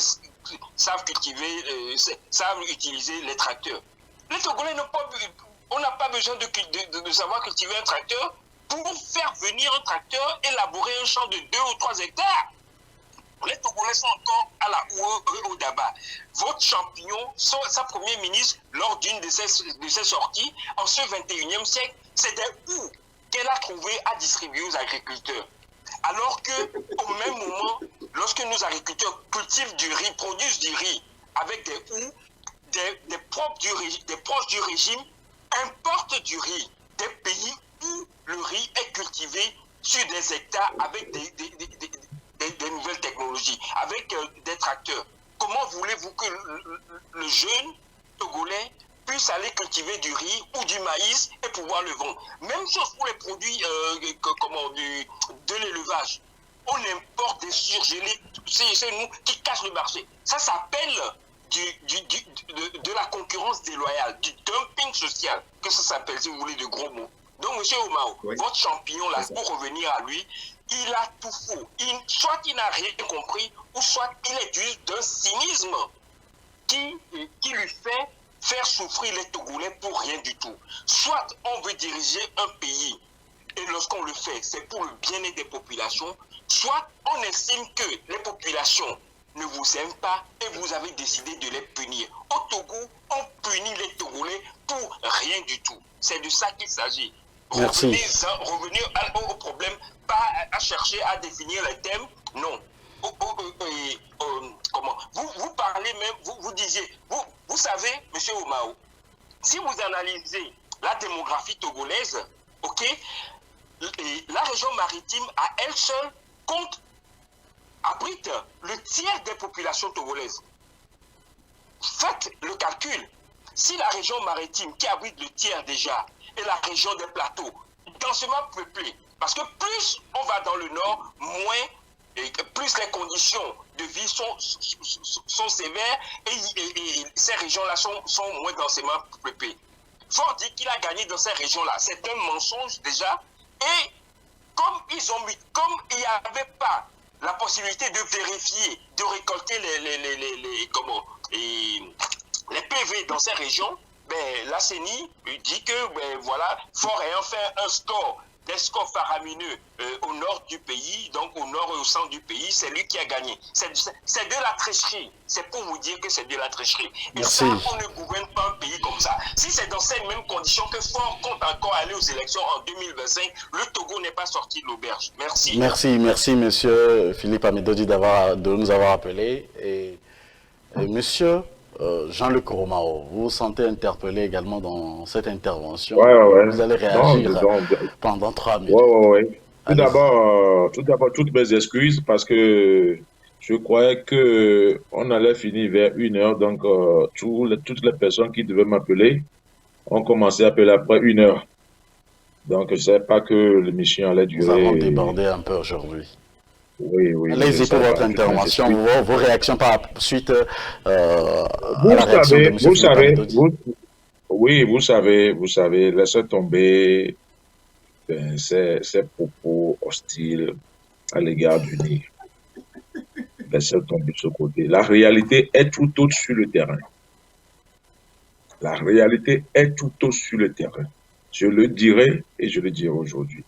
savent cultiver, savent utiliser les tracteurs. Les Togolais on n'a pas besoin de savoir cultiver un tracteur pour faire venir un tracteur et labourer un champ de 2 ou 3 hectares. Les Togolais sont encore à la au Daba. Votre champion, sa première ministre, lors d'une de ses sorties, en ce 21e siècle, c'était où qu'elle a trouvé à distribuer aux agriculteurs. Alors qu'au même moment, lorsque nos agriculteurs cultivent du riz, produisent du riz avec des houes, des proches du régime importent du riz des pays où le riz est cultivé sur des hectares avec des nouvelles technologies, avec des tracteurs. Comment voulez-vous que le jeune Togolais puisse aller cultiver du riz ou du maïs et pouvoir le vendre? Même chose pour les produits de l'élevage. On importe des surgelés, c'est nous qui cachent le marché. Ça s'appelle de la concurrence déloyale, du dumping social, que ça s'appelle, si vous voulez, de gros mots. Donc, M. Omao, oui, votre champion, là, pour revenir à lui, il a tout faux. Soit il n'a rien compris, ou soit il est d'un cynisme qui lui fait faire souffrir les Togolais pour rien du tout. Soit on veut diriger un pays, et lorsqu'on le fait, c'est pour le bien-être des populations, soit on estime que les populations ne vous aiment pas et vous avez décidé de les punir. Au Togo, on punit les Togolais pour rien du tout. C'est de ça qu'il s'agit. Revenez au problème, pas à chercher à définir les thèmes, non. Vous parlez même, vous disiez, vous savez, M. Omao, si vous analysez la démographie togolaise, ok, la région maritime à elle seule abrite le tiers des populations togolaises. Faites le calcul. Si la région maritime qui abrite le tiers déjà est la région des plateaux, densément peuplée, parce que plus on va dans le nord, plus les conditions de vie sont sévères et ces régions-là sont moins densément peuplées. Fort dit qu'il a gagné dans ces régions-là. C'est un mensonge déjà. Et comme il n'y avait pas la possibilité de vérifier, de récolter les PV dans ces régions, la CENI dit que voilà, Fort ayant fait des scores faramineux au nord du pays, donc au nord et au centre du pays, c'est lui qui a gagné. C'est de la tricherie. C'est pour vous dire que c'est de la tricherie. Et ça, on ne gouverne pas un pays comme ça. Si c'est dans ces mêmes conditions que Fort compte encore aller aux élections en 2025, le Togo n'est pas sorti de l'auberge. Merci. Merci, monsieur Philippe Amidodi de nous avoir appelé. Et monsieur Jean-Luc Romao, vous vous sentez interpellé également dans cette intervention. Ouais. Vous allez réagir pendant 3 minutes. Tout d'abord, toutes mes excuses parce que Je croyais qu'on allait finir vers 1 heure, donc toutes les personnes qui devaient m'appeler ont commencé à appeler après 1 heure. Donc je ne savais pas que l'émission allait Nous avons durer. débordé un peu aujourd'hui. Oui, oui. Allez-y pour votre intervention, vos réactions par suite à la réaction de M. Vous savez, laissez tomber ces propos hostiles à l'égard du Niger. Laissez tomber ce côté. La réalité est tout autre sur le terrain. La réalité est tout autre sur le terrain. Je le dirai et je le dirai aujourd'hui.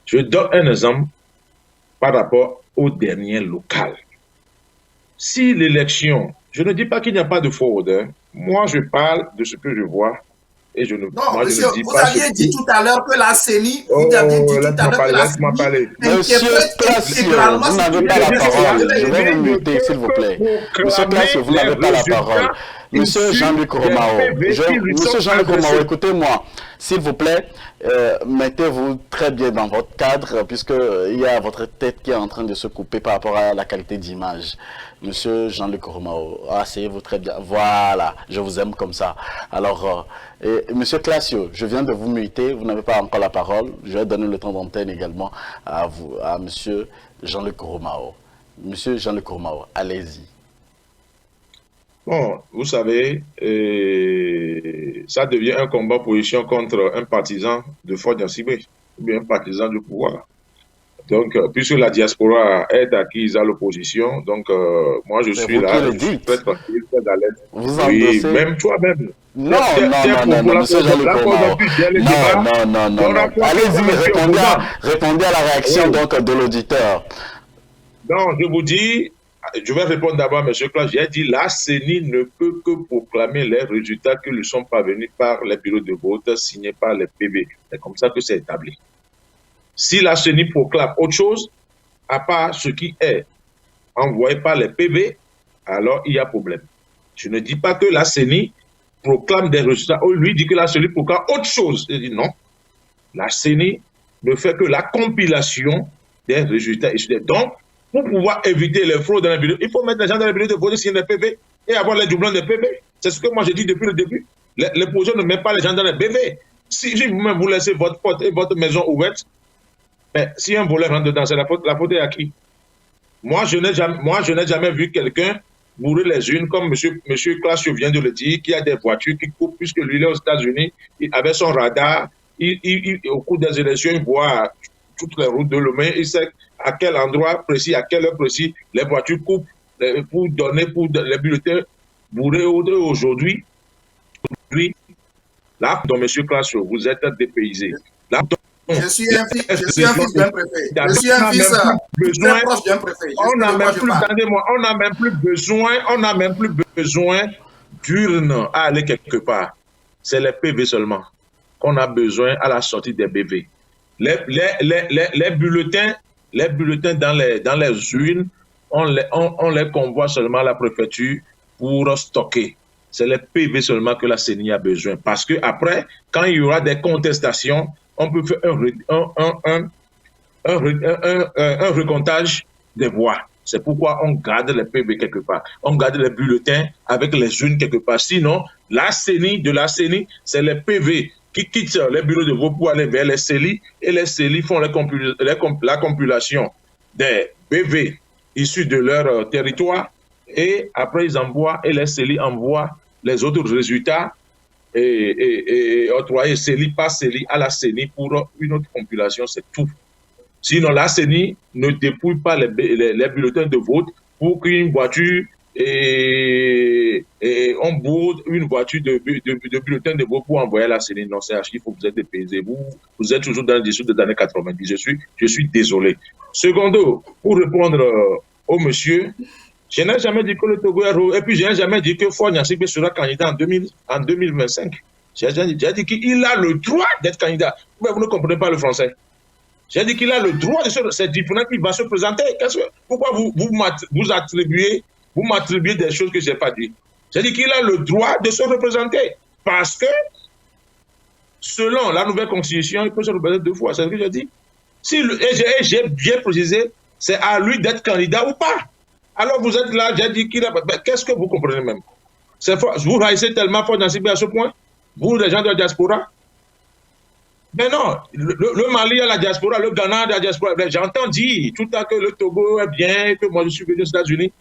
Je donne un exemple par rapport au dernier local. Si l'élection, je ne dis pas qu'il n'y a pas de fraude, hein. Moi je parle de ce que je vois et je ne, Non, moi, monsieur, je ne dis vous pas aviez dit tout à l'heure que la CENI, Oh, vous aviez dit tout à l'heure que la laisse-moi parler. Monsieur Classieux, vous n'avez pas la parole. Je vais vous muter, s'il vous plaît. Monsieur Classieux, vous n'avez pas la parole. Monsieur Jean-Luc Romao, Monsieur Jean-Luc Romao, écoutez-moi, s'il vous plaît, mettez-vous très bien dans votre cadre, puisqu'il y a votre tête qui est en train de se couper par rapport à la qualité d'image. Monsieur Jean-Luc Romao, asseyez-vous très bien. Voilà, je vous aime comme ça. Alors, Monsieur Classieux, je viens de vous muter, vous n'avez pas encore la parole. Je vais donner le temps d'antenne également à vous, à Monsieur Jean-Luc Romao. Monsieur Jean-Luc Romao, allez-y. Bon, vous savez, ça devient un combat position contre un partisan de Fort Gnassingbé, ou bien un partisan du pouvoir. Donc, puisque la diaspora est acquise à l'opposition, donc moi je suis là, je suis très tranquille, très à l'aise. Vous oui, même toi-même. Non, monsieur Jean-Luc Romao. Non. Allez-y, répondez à la réaction donc de l'auditeur. Non, je vous dis, je vais répondre d'abord à M. Claude. J'ai dit la CENI ne peut que proclamer les résultats qui lui sont parvenus par les bureaux de vote signés par les PV. C'est comme ça que c'est établi. Si la CENI proclame autre chose, à part ce qui est envoyé par les PV, alors il y a problème. Je ne dis pas que la CENI proclame des résultats. On lui dit que la CENI proclame autre chose. Je dis non. La CENI ne fait que la compilation des résultats. Donc, pour pouvoir éviter les fraudes dans les bureaux, il faut mettre les gens dans les bureaux de vote signer les PV et avoir les doublons des PV. C'est ce que moi j'ai dit depuis le début. Les projets ne mettent pas les gens dans les PV. Si vous-même vous laissez votre porte et votre maison ouverte, mais si un voleur rentre dedans, c'est la faute est à qui? Moi, je n'ai jamais vu quelqu'un bourrer les unes, comme M. Classieux vient de le dire, qui a des voitures qui coupent, puisque lui, il est aux États-Unis, avec son radar, au cours des élections, il voit toutes les routes de Lomé, il sait à quel endroit précis, à quelle heure précis, les voitures coupent pour les bulletins bourrés aujourd'hui. Là, donc, M. Classieux, vous êtes dépaysé. Là, je suis un fils d'un préfet. Je suis un fils très proche d'un préfet. On n'a même plus, attendez-moi, on n'a même plus besoin d'urne à aller quelque part. C'est les PV seulement qu'on a besoin à la sortie des BV. Les bulletins dans les urnes, on les convoie seulement à la préfecture pour stocker. C'est les PV seulement que la CENI a besoin. Parce que après, quand il y aura des contestations, on peut faire un recomptage des voix. C'est pourquoi on garde les PV quelque part. On garde les bulletins avec les urnes quelque part. Sinon, la CENI, c'est les PV qui quittent les bureaux de vote pour aller vers les CELI, et les CELI font la compilation des PV issus de leur territoire, et après ils envoient, et les CELI envoient les autres résultats et octroyer CELI par CELI à la CENI pour une autre compilation, c'est tout. Sinon, la CENI ne dépouille pas les bulletins de vote pour qu'une voiture et on bourde une voiture de bulletins de vote pour envoyer à la CENI. Non, c'est archi, il faut que vous êtes dépaysés. Vous êtes toujours dans le discours des années 90. Je suis désolé. Secondo, pour répondre au monsieur, je n'ai jamais dit que le Togo est rouge. Et puis, je n'ai jamais dit que Fort Gnassingbé sera candidat en 2025. J'ai dit qu'il a le droit d'être candidat. Mais vous ne comprenez pas le français. J'ai dit qu'il a le droit de se... C'est différent qu'il va se présenter. Pourquoi vous m'attribuez des choses que je n'ai pas dit? J'ai dit qu'il a le droit de se représenter. Parce que, selon la nouvelle constitution, il peut se représenter 2 fois. C'est ce que j'ai dit. Et j'ai bien précisé, c'est à lui d'être candidat ou pas. Alors vous êtes là, j'ai dit qu'il a... Qu'est-ce que vous comprenez même? Vous haïssez tellement fort dans à ce point? Vous, les gens de la diaspora? Mais non, le Mali a la diaspora, le Ghana a la diaspora. J'entends dire tout le temps que le Togo est bien, que moi je suis venu aux États-Unis.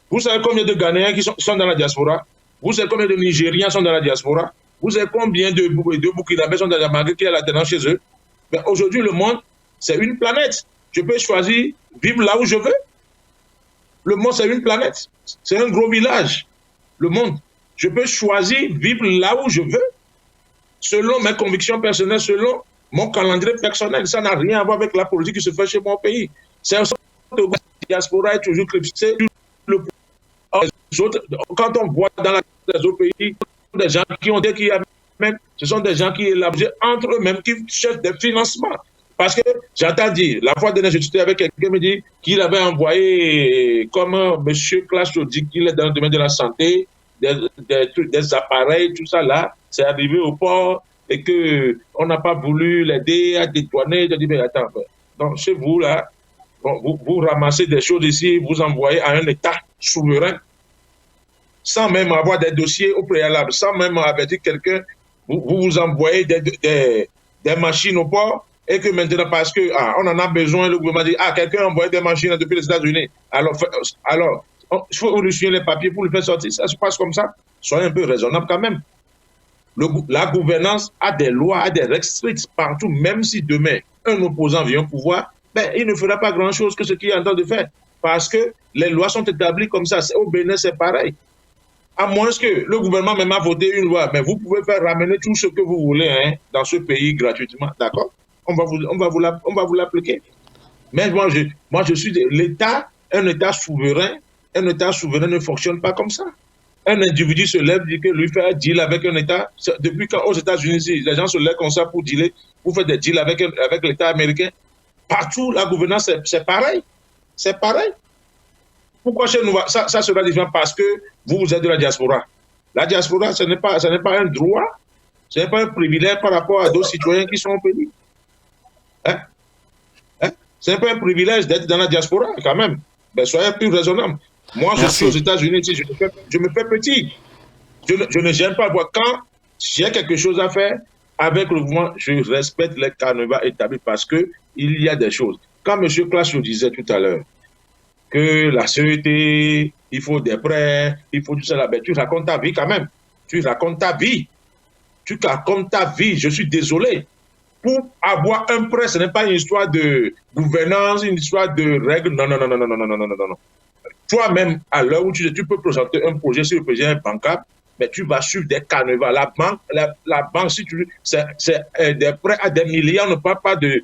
Vous savez combien de Ghanéens qui sont dans la diaspora? Vous savez combien de Nigériens sont dans la diaspora? Vous savez combien de Burkinabés sont dans la Mali qui a la tenance chez eux? Aujourd'hui, le monde, c'est une planète. Je peux choisir vivre là où je veux. Le monde, c'est une planète. C'est un gros village. Le monde. Je peux choisir vivre là où je veux. Selon mes convictions personnelles, selon mon calendrier personnel. Ça n'a rien à voir avec la politique qui se fait chez mon pays. C'est un la diaspora est toujours clipsée. Quand on voit dans les autres pays, des gens qui ont dit qu'il y a même, ce sont des gens qui élaborent entre eux-mêmes, qui cherchent des financements. Parce que j'entends dire, la fois dernière, je discutais avec quelqu'un qui me dit qu'il avait envoyé, comme M. Classo dit qu'il est dans le domaine de la santé, des appareils, tout ça là, c'est arrivé au port et qu'on n'a pas voulu l'aider à détourner. Je dis, mais attends, donc chez vous là, vous ramassez des choses ici, vous envoyez à un État souverain, sans même avoir des dossiers au préalable, sans même avertir quelqu'un, vous envoyez des machines au port, et que maintenant, parce que on en a besoin, le gouvernement dit, quelqu'un a envoyé des machines depuis les États-Unis, alors il faut reçu les papiers pour le faire sortir, ça se passe comme ça. Soyez un peu raisonnable quand même. La gouvernance a des lois, a des règles strictes partout, même si demain, un opposant vient au pouvoir, il ne fera pas grand-chose que ce qu'il est en train de faire. Parce que les lois sont établies comme ça. Au Bénin, c'est pareil. À moins que le gouvernement même a voté une loi, mais vous pouvez faire ramener tout ce que vous voulez dans ce pays gratuitement. D'accord? On va vous l'appliquer. Mais moi, je suis l'État, un État souverain ne fonctionne pas comme ça. Un individu se lève, dit que lui fait un deal avec un État. Depuis quand aux États-Unis, les gens se lèvent comme ça pour dealer, pour faire des deals avec l'État américain. Partout, la gouvernance, c'est pareil. C'est pareil. Pourquoi chez nous, ça sera différent? Parce que vous êtes de la diaspora. La diaspora, ce n'est pas un droit, ce n'est pas un privilège par rapport à d'autres citoyens qui sont au pays. Ce n'est pas un privilège d'être dans la diaspora, quand même. Soyez plus raisonnable. Moi, je suis aux États-Unis, je me fais petit. Je ne gêne pas. Quand j'ai quelque chose à faire avec le mouvement, je respecte les canevas établis parce qu'il y a des choses. Quand M. Clash nous disait tout à l'heure que la CET, il faut des prêts, il faut tout ça, tu racontes ta vie quand même. Tu racontes ta vie. Je suis désolé. Pour avoir un prêt, ce n'est pas une histoire de gouvernance, une histoire de règles. Non. Toi-même, à l'heure où tu peux présenter un projet, si le projet est bancable, mais tu vas suivre des canevas. La banque, si c'est des prêts à des milliards, on ne parle pas de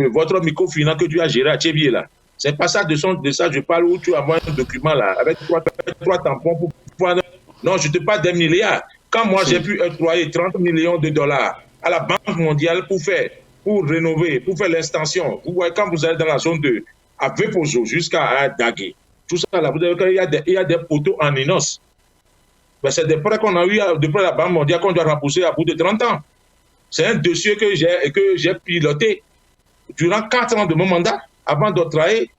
votre microfinance que tu as géré à Tchévier là. C'est pas ça de ça, je parle où tu envoies un document là, avec trois tampons pour pouvoir... Non, je te parle des milliards. Quand moi j'ai pu octroyer 30 millions de dollars à la Banque mondiale pour rénover, pour faire l'extension, vous voyez, quand vous allez dans la zone de à Vepozo jusqu'à Dagué, tout ça là, vous avez il y a des poteaux en inox. C'est des prêts qu'on a eu depuis la Banque mondiale qu'on doit rembourser à bout de 30 ans. C'est un dossier que j'ai piloté durant 4 ans de mon mandat avant d'octroyer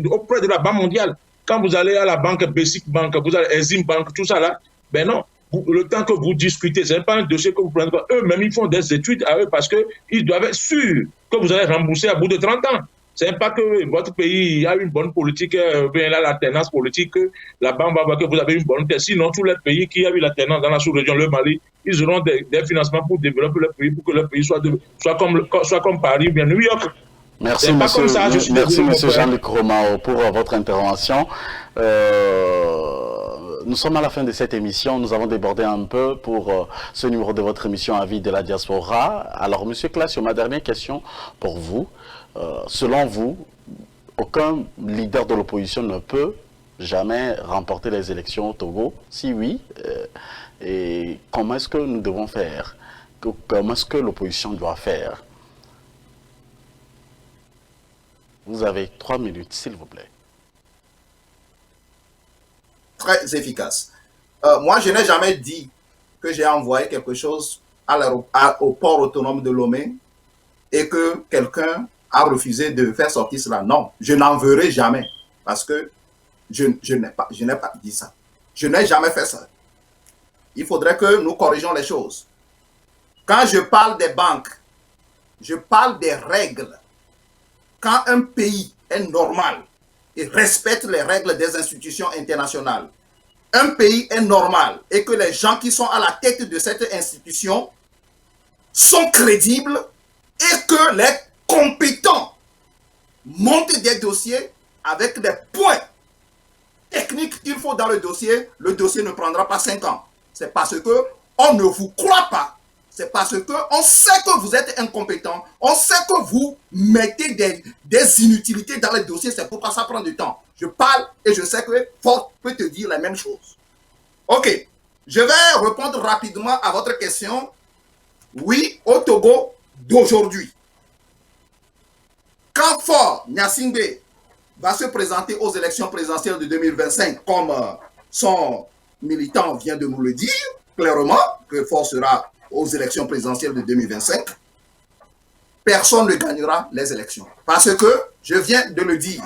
auprès de la Banque mondiale. Quand vous allez à la banque Basic Bank, vous allez à Exim Bank, tout ça là, non. Le temps que vous discutez, ce n'est pas un dossier que vous prenez. Eux-mêmes, ils font des études à eux parce qu'ils doivent être sûrs que vous allez rembourser à bout de 30 ans. Ce n'est pas que votre pays a une bonne politique, l'alternance politique, que la banque va voir que vous avez une bonne tête. Sinon, tous les pays qui ont eu l'alternance dans la sous-région, le Mali, ils auront des financements pour développer le pays, pour que le pays soit comme Paris ou bien New York. Merci, monsieur Jean-Luc Romao, pour votre intervention. Nous sommes à la fin de cette émission. Nous avons débordé un peu pour ce numéro de votre émission Avis de la diaspora. Alors, monsieur Classio, ma dernière question pour vous. Selon vous, aucun leader de l'opposition ne peut jamais remporter les élections au Togo? Si oui, et comment est-ce que nous devons faire? Comment est-ce que l'opposition doit faire? Vous avez 3 minutes, s'il vous plaît. Très efficace. Moi, je n'ai jamais dit que j'ai envoyé quelque chose au port autonome de Lomé et que quelqu'un a refusé de faire sortir cela. Non, je n'en verrai jamais parce que Je n'ai pas dit ça. Je n'ai jamais fait ça. Il faudrait que nous corrigions les choses. Quand je parle des banques, je parle des règles. Quand un pays est normal et respecte les règles des institutions internationales, un pays est normal et que les gens qui sont à la tête de cette institution sont crédibles et que les compétents montent des dossiers avec des points techniques qu'il faut dans le dossier ne prendra pas 5 ans. C'est parce qu'on ne vous croit pas. C'est parce qu'on sait que vous êtes incompétent. On sait que vous mettez des inutilités dans les dossiers. C'est pourquoi ça prend du temps. Je parle et je sais que Ford peut te dire la même chose. Ok. Je vais répondre rapidement à votre question. Oui, au Togo d'aujourd'hui. Quand Faure Gnassingbé va se présenter aux élections présidentielles de 2025, comme son militant vient de nous le dire, clairement, que Faure sera aux élections présidentielles de 2025, personne ne gagnera les élections. Parce que, je viens de le dire,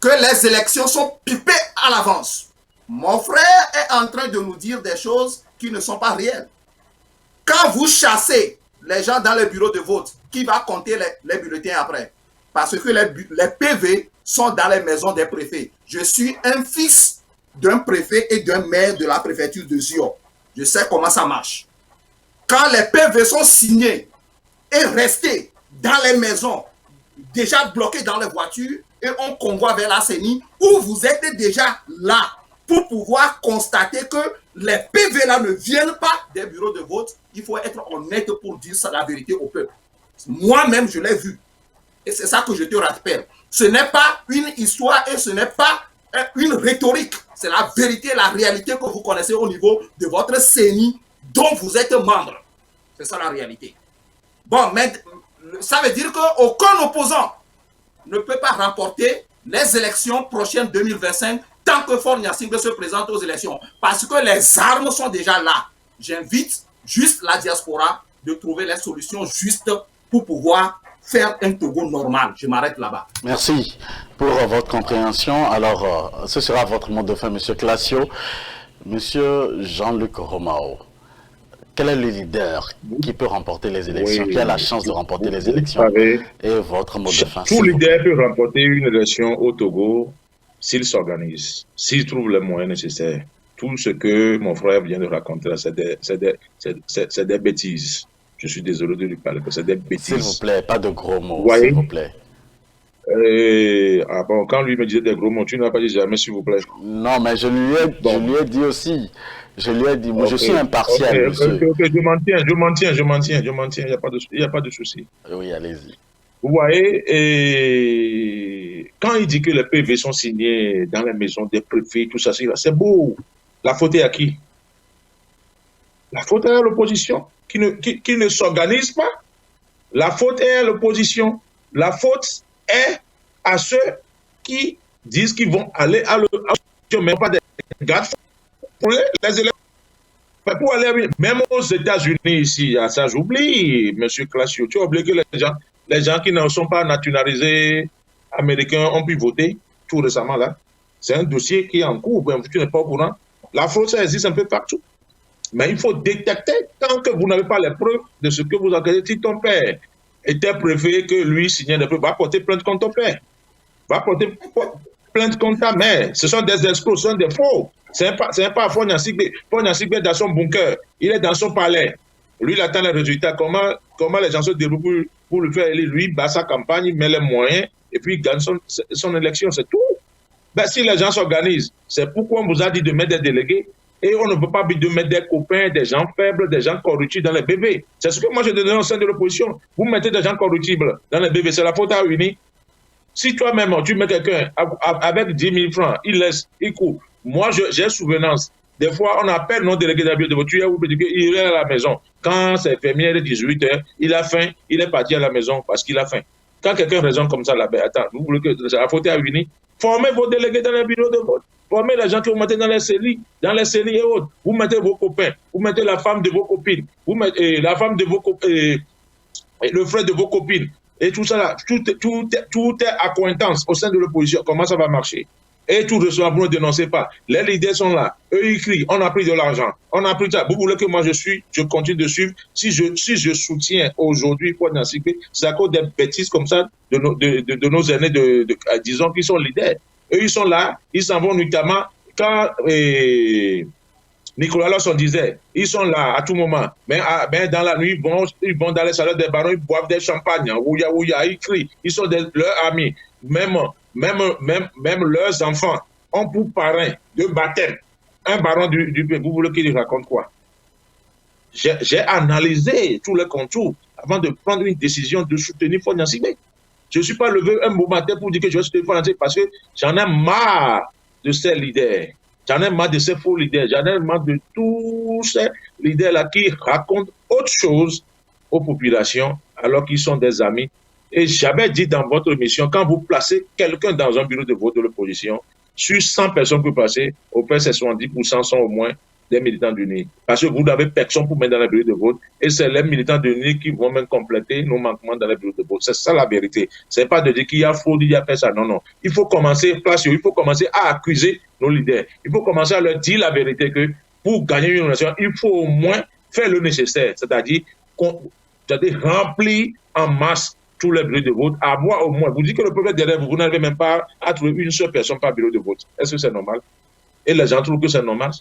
que les élections sont pipées à l'avance. Mon frère est en train de nous dire des choses qui ne sont pas réelles. Quand vous chassez les gens dans les bureaux de vote, qui va compter les bulletins après? Parce que les PV sont dans les maisons des préfets. Je suis un fils d'un préfet et d'un maire de la préfecture de Zion. Je sais comment ça marche. Quand les PV sont signés et restés dans les maisons, déjà bloqués dans les voitures, et on convoie vers la CENI, où vous êtes déjà là pour pouvoir constater que les PV là ne viennent pas des bureaux de vote, il faut être honnête pour dire ça, la vérité au peuple. Moi-même, je l'ai vu. Et c'est ça que je te rappelle. Ce n'est pas une histoire et ce n'est pas une rhétorique. C'est la vérité, la réalité que vous connaissez au niveau de votre CENI dont vous êtes membre. C'est ça la réalité. Bon, mais ça veut dire qu'aucun opposant ne peut pas remporter les élections prochaines 2025 tant que Faure Gnassingbé se présente aux élections. Parce que les armes sont déjà là. J'invite juste la diaspora de trouver les solutions justes pour pouvoir faire un Togo normal. Je m'arrête là-bas. Merci pour votre compréhension. Alors, ce sera votre mot de fin, M. Classio. Monsieur Jean-Luc Romao, quel est le leader qui peut remporter les élections, qui a la chance de remporter les élections? Et votre mot de fin. Tout leader peut remporter une élection au Togo s'il s'organise, s'il trouve les moyens nécessaires. Tout ce que mon frère vient de raconter, c'est des bêtises. Je suis désolé de lui parler, c'est des bêtises. S'il vous plaît, pas de gros mots, voyez? s'il vous plaît. Ah bon, quand lui me disait des gros mots, tu n'as pas dit jamais, s'il vous plaît. Non, mais je lui ai dit aussi. Je lui ai dit, moi, je suis impartial, monsieur. Je m'en tiens, il n'y a pas de souci. Oui, allez-y. Vous voyez, et quand il dit que les PV sont signés dans les maisons des préfets, tout ça, c'est beau. La faute est à qui? La faute est à l'opposition qui ne s'organise pas. La faute est à l'opposition. La faute est à ceux qui disent qu'ils vont aller à l'opposition, mais pas des gardes pour les élections. Pour aller, même aux États-Unis ici, ça j'oublie, M. Classio, tu as oublié que les gens qui ne sont pas naturalisés américains ont pu voter tout récemment là. C'est un dossier qui est en cours, tu n'es pas au courant. La fraude, ça existe un peu partout. Mais il faut détecter tant que vous n'avez pas les preuves de ce que vous avez. Si ton père était préfet que lui signait des preuves, va porter plainte contre ton père. Va porter plainte contre ta mère. Ce sont des escrocs, ce sont des faux. C'est pas Faure Gnassingbé. Faure Gnassingbé est dans son bunker. Il est dans son palais. Lui, il attend les résultats. Comment les gens se débrouillent pour le faire élire? Lui, bat sa campagne, il met les moyens et puis il gagne son élection. C'est tout. Ben, si les gens s'organisent, c'est pourquoi on vous a dit de mettre des délégués. Et on ne peut pas de mettre des copains, des gens faibles, des gens corruptibles dans les BV. C'est ce que moi je donne au sein de l'opposition. Vous mettez des gens corruptibles dans les BV, c'est la faute à Uni. Si toi-même, tu mets quelqu'un avec 10 000 francs, il laisse, il court. Moi, j'ai souvenance. Des fois, on appelle nos délégués d'habitude de voiture, il est à la maison. Quand c'est fermé, il est 18 h, il a faim, il est parti à la maison parce qu'il a faim. Quand quelqu'un raisonne comme ça, là, ben, attends, vous voulez que c'est la faute à Uni? Formez vos délégués dans les bureaux de vote. Formez les gens que vous mettez dans les CENI et autres. Vous mettez vos copains, vous mettez la femme de vos copines, vous mettez la femme de vos copines, le frère de vos copines. Et tout ça là, tout est accointance au sein de l'opposition. Comment ça va marcher? Et tout récemment, vous ne dénoncez pas. Les leaders sont là. Eux, ils crient, on a pris de l'argent, on a pris ça. Vous voulez que moi je continue de suivre. Si je soutiens aujourd'hui, c'est à cause des bêtises comme ça de nos aînés, disons, qui sont leaders. Eux, ils sont là, ils s'en vont notamment quand Nicolas Lawson disait, ils sont là à tout moment. Mais dans la nuit, ils vont dans les salons des barons, ils boivent des champagnes, ils crient, ils sont leurs amis. Même leurs enfants ont pour parrain de baptême un baron du pays. Vous voulez qu'il raconte quoi? J'ai analysé tous les contours avant de prendre une décision de soutenir Faure Gnassingbé. Je ne suis pas levé un beau matin pour dire que je vais soutenir Faure Gnassingbé parce que j'en ai marre de ces leaders. J'en ai marre de ces faux leaders. J'en ai marre de tous ces leaders-là qui racontent autre chose aux populations alors qu'ils sont des amis. Et j'avais dit dans votre émission, quand vous placez quelqu'un dans un bureau de vote de l'opposition, sur 100 personnes que vous placez, au fait, c'est 70% sont au moins des militants d'UNI. Parce que vous n'avez personne pour mettre dans les bureaux de vote. Et c'est les militants d'UNI qui vont même compléter nos manquements dans les bureaux de vote. C'est ça la vérité. C'est pas de dire qu'il y a fraude, il y a fait ça. Non, non. Il faut commencer, il faut commencer à accuser nos leaders. Il faut commencer à leur dire la vérité que pour gagner une nation, il faut au moins faire le nécessaire. C'est-à-dire remplir en masse tous les bureaux de vote, à moi au moins. Vous dites que le peuple est derrière vous, vous n'arrivez même pas à trouver une seule personne par bureau de vote. Est-ce que c'est normal? Et les gens trouvent que c'est normal?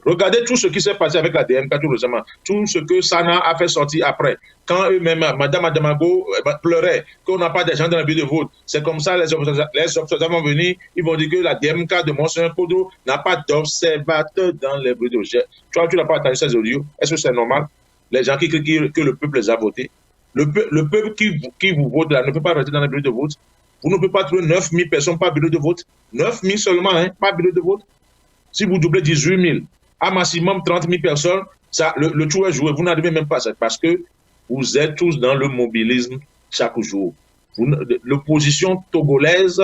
Regardez tout ce qui s'est passé avec la DMK tout récemment, tout ce que Sana a fait sortir après. Quand eux-mêmes, Mme Adamago pleurait qu'on n'a pas de gens dans le bureau de vote. C'est comme ça, les observateurs vont venir, ils vont dire que la DMK de Monseigneur Kodo n'a pas d'observateurs dans les bureaux de vote. Tu n'as pas entendu ces audios? Est-ce que c'est normal? Les gens qui crient que le peuple les a votés. Le peuple qui vous vote là ne peut pas rester dans les bureaux de vote. Vous ne pouvez pas trouver 9 000 personnes par bureau de vote. 9 000 seulement, par bureau de vote. Si vous doublez 18 000, à maximum 30 000 personnes, ça, le tout est joué. Vous n'arrivez même pas à ça parce que vous êtes tous dans le mobilisme chaque jour. L'opposition togolaise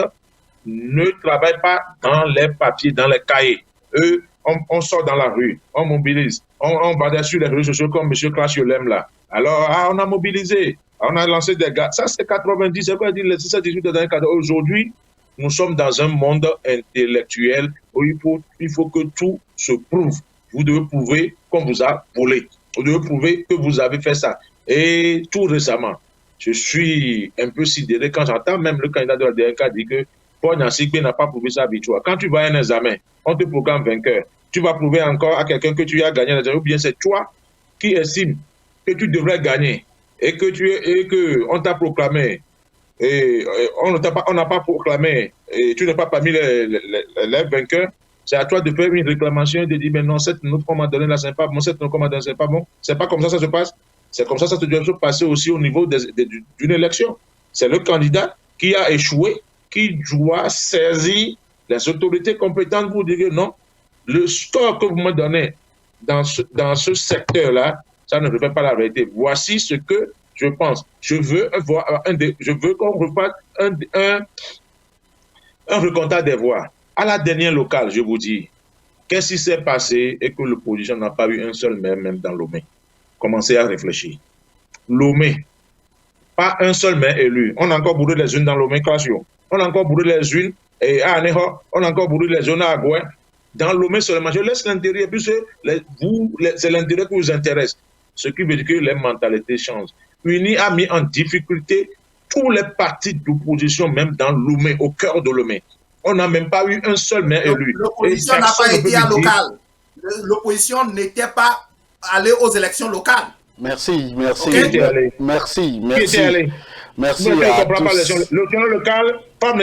ne travaille pas dans les papiers, dans les cahiers. Eux, on sort dans la rue, on mobilise, on va sur les réseaux sociaux comme M. Clachiolem là. Alors, on a mobilisé, on a lancé des gars. Ça, c'est 90, c'est quoi dire les 18 derniers cadres. Aujourd'hui, nous sommes dans un monde intellectuel où il faut que tout se prouve. Vous devez prouver qu'on vous a volé. Vous devez prouver que vous avez fait ça. Et tout récemment, je suis un peu sidéré quand j'entends même le candidat de la DNK dire que Faure Gnassingbé n'a pas prouvé sa victoire. Quand tu vas à un examen, on te proclame vainqueur. Tu vas prouver encore à quelqu'un que tu as gagné l'examen, ou bien c'est toi qui estime que tu devrais gagner et que on t'a proclamé et on n'a pas proclamé et tu n'es pas parmi les vainqueurs. C'est à toi de faire une réclamation et de dire mais non, cette note qu'on m'a donnée là, c'est pas bon, cette note qu'on m'a donnée, c'est pas bon. C'est pas comme ça se passe. C'est comme ça doit se passer aussi au niveau d'une élection. C'est le candidat qui a échoué qui doit saisir les autorités compétentes pour dire que non, le score que vous me donnez dans ce secteur-là, ça ne reflète pas la vérité. Voici ce que je pense. Je veux qu'on refasse un recomptage des voix. À la dernière locale, je vous dis, qu'est-ce qui s'est passé et que l'opposition n'a pas eu un seul maire, même dans Lomé? Commencez à réfléchir. Lomé, pas un seul maire élu. On a encore bourré les unes dans Lomé, Classio. On a encore bourré les unes à Aneho. On a encore bourré les unes à Agoué. Dans Lomé seulement, je laisse l'intérieur, puisque c'est l'intérieur qui vous intéresse. Ce qui veut dire que les mentalités changent. UNI a mis en difficulté tous les partis d'opposition, même dans Lomé, au cœur de Lomé. On n'a même pas eu un seul maire élu. L'opposition n'a pas été à local. L'opposition n'était pas allée aux élections locales. Merci. Okay. Merci. Merci à tous. L'élection locale, Femme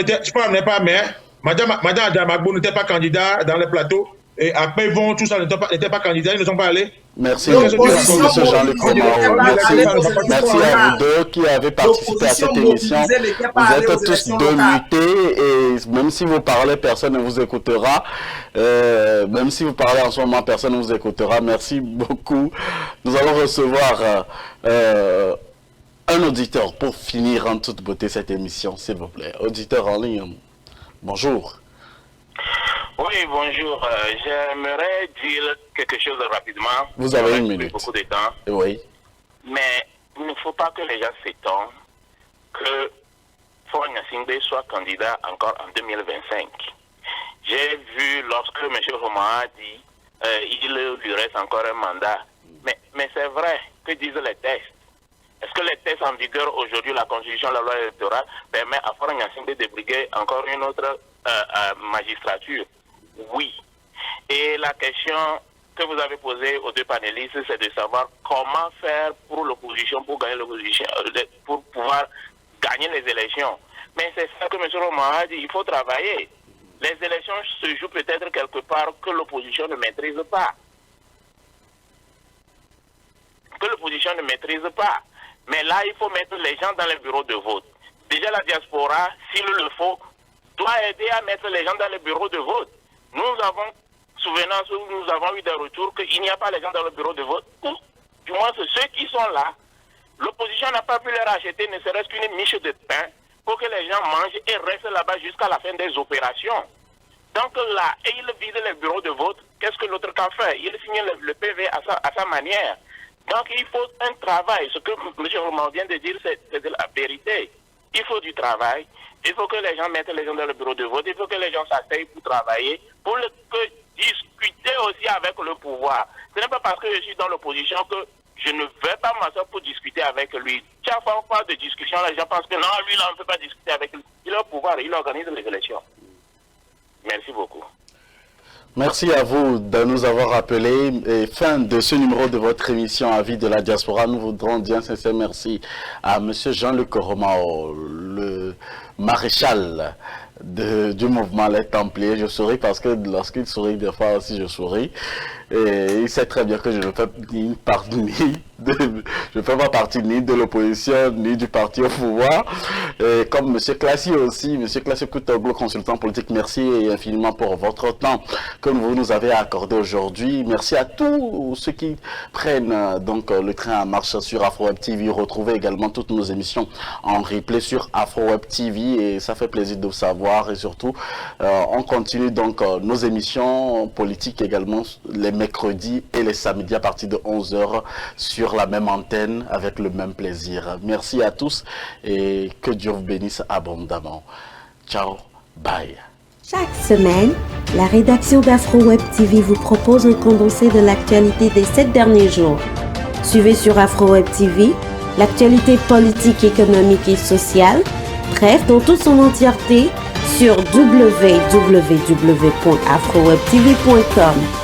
n'est pas maire. Madame Adamagbo n'était pas candidat dans les plateaux. Et après, Yvon, tout ça n'était pas candidat, ils ne sont pas allés. Merci, M. Jean-Luc Romao. Merci à vous deux qui avez participé à cette émission. Vous êtes tous deux mutés et même si vous parlez, personne ne vous écoutera. Même si vous parlez en ce moment, personne ne vous écoutera. Merci beaucoup. Nous allons recevoir un auditeur pour finir en toute beauté cette émission, s'il vous plaît. Auditeur en ligne, bonjour. Oui, bonjour. J'aimerais dire quelque chose rapidement. Vous avez une minute. Beaucoup de temps. Oui. Mais il ne faut pas que les gens s'étonnent que Faure Nyasingbe soit candidat encore en 2025. J'ai vu lorsque M. Homa a dit il lui reste encore un mandat. Mais c'est vrai, que disent les textes? Est-ce que les textes en vigueur aujourd'hui, la Constitution, la loi électorale, permet à Faure Gnassingbé de briguer encore une autre magistrature? Oui. Et la question que vous avez posée aux deux panélistes, c'est de savoir comment faire pour l'opposition, pour gagner l'opposition, pour pouvoir gagner les élections. Mais c'est ça que M. Roman a dit, il faut travailler. Les élections se jouent peut-être quelque part que l'opposition ne maîtrise pas. Mais là, il faut mettre les gens dans les bureaux de vote. Déjà, la diaspora, s'il le faut, doit aider à mettre les gens dans les bureaux de vote. Nous avons souvenance où nous avons eu des retours qu'il n'y a pas les gens dans le bureau de vote. Ou, du moins, ceux qui sont là, l'opposition n'a pas pu leur acheter ne serait-ce qu'une miche de pain pour que les gens mangent et restent là-bas jusqu'à la fin des opérations. Donc là, et il vise les bureaux de vote. Qu'est-ce que l'autre camp fait? Il signe le PV à sa manière. Donc il faut un travail. Ce que M. Roman vient de dire, c'est de la vérité. Il faut du travail. Il faut que les gens mettent les gens dans le bureau de vote. Il faut que les gens s'asseyent pour travailler, pour discuter aussi avec le pouvoir. Ce n'est pas parce que je suis dans l'opposition que je ne vais pas m'asseoir pour discuter avec lui. Chaque fois qu'on parle de discussion, les gens pensent que non, lui, là, on ne peut pas discuter avec lui. Il a le pouvoir, il organise les élections. Merci beaucoup. Merci à vous de nous avoir appelés. Et fin de ce numéro de votre émission Avis de la diaspora. Nous voudrons dire un sincère merci à M. Jean-Luc Koromao, le maréchal du mouvement Les Templiers. Je souris parce que lorsqu'il sourit, des fois aussi je souris. Et il sait très bien que je ne fais pas partie ni de l'opposition, ni du parti au pouvoir. Et comme M. Classi aussi, M. Classi Koutoglo, consultant politique, merci infiniment pour votre temps que vous nous avez accordé aujourd'hui. Merci à tous ceux qui prennent donc le train en marche sur AfroWeb TV. Retrouvez également toutes nos émissions en replay sur AfroWeb TV et ça fait plaisir de vous savoir. Et surtout, on continue donc nos émissions politiques également les mercredis et les samedis à partir de 11h sur la même antenne avec le même plaisir. Merci à tous et que Dieu vous bénisse abondamment. Ciao, bye. Chaque semaine, la rédaction d'AfroWeb TV vous propose un condensé de l'actualité des 7 derniers jours. Suivez sur AfroWeb TV l'actualité politique, économique et sociale, bref, dans toute son entièreté sur www.afrowebtv.com.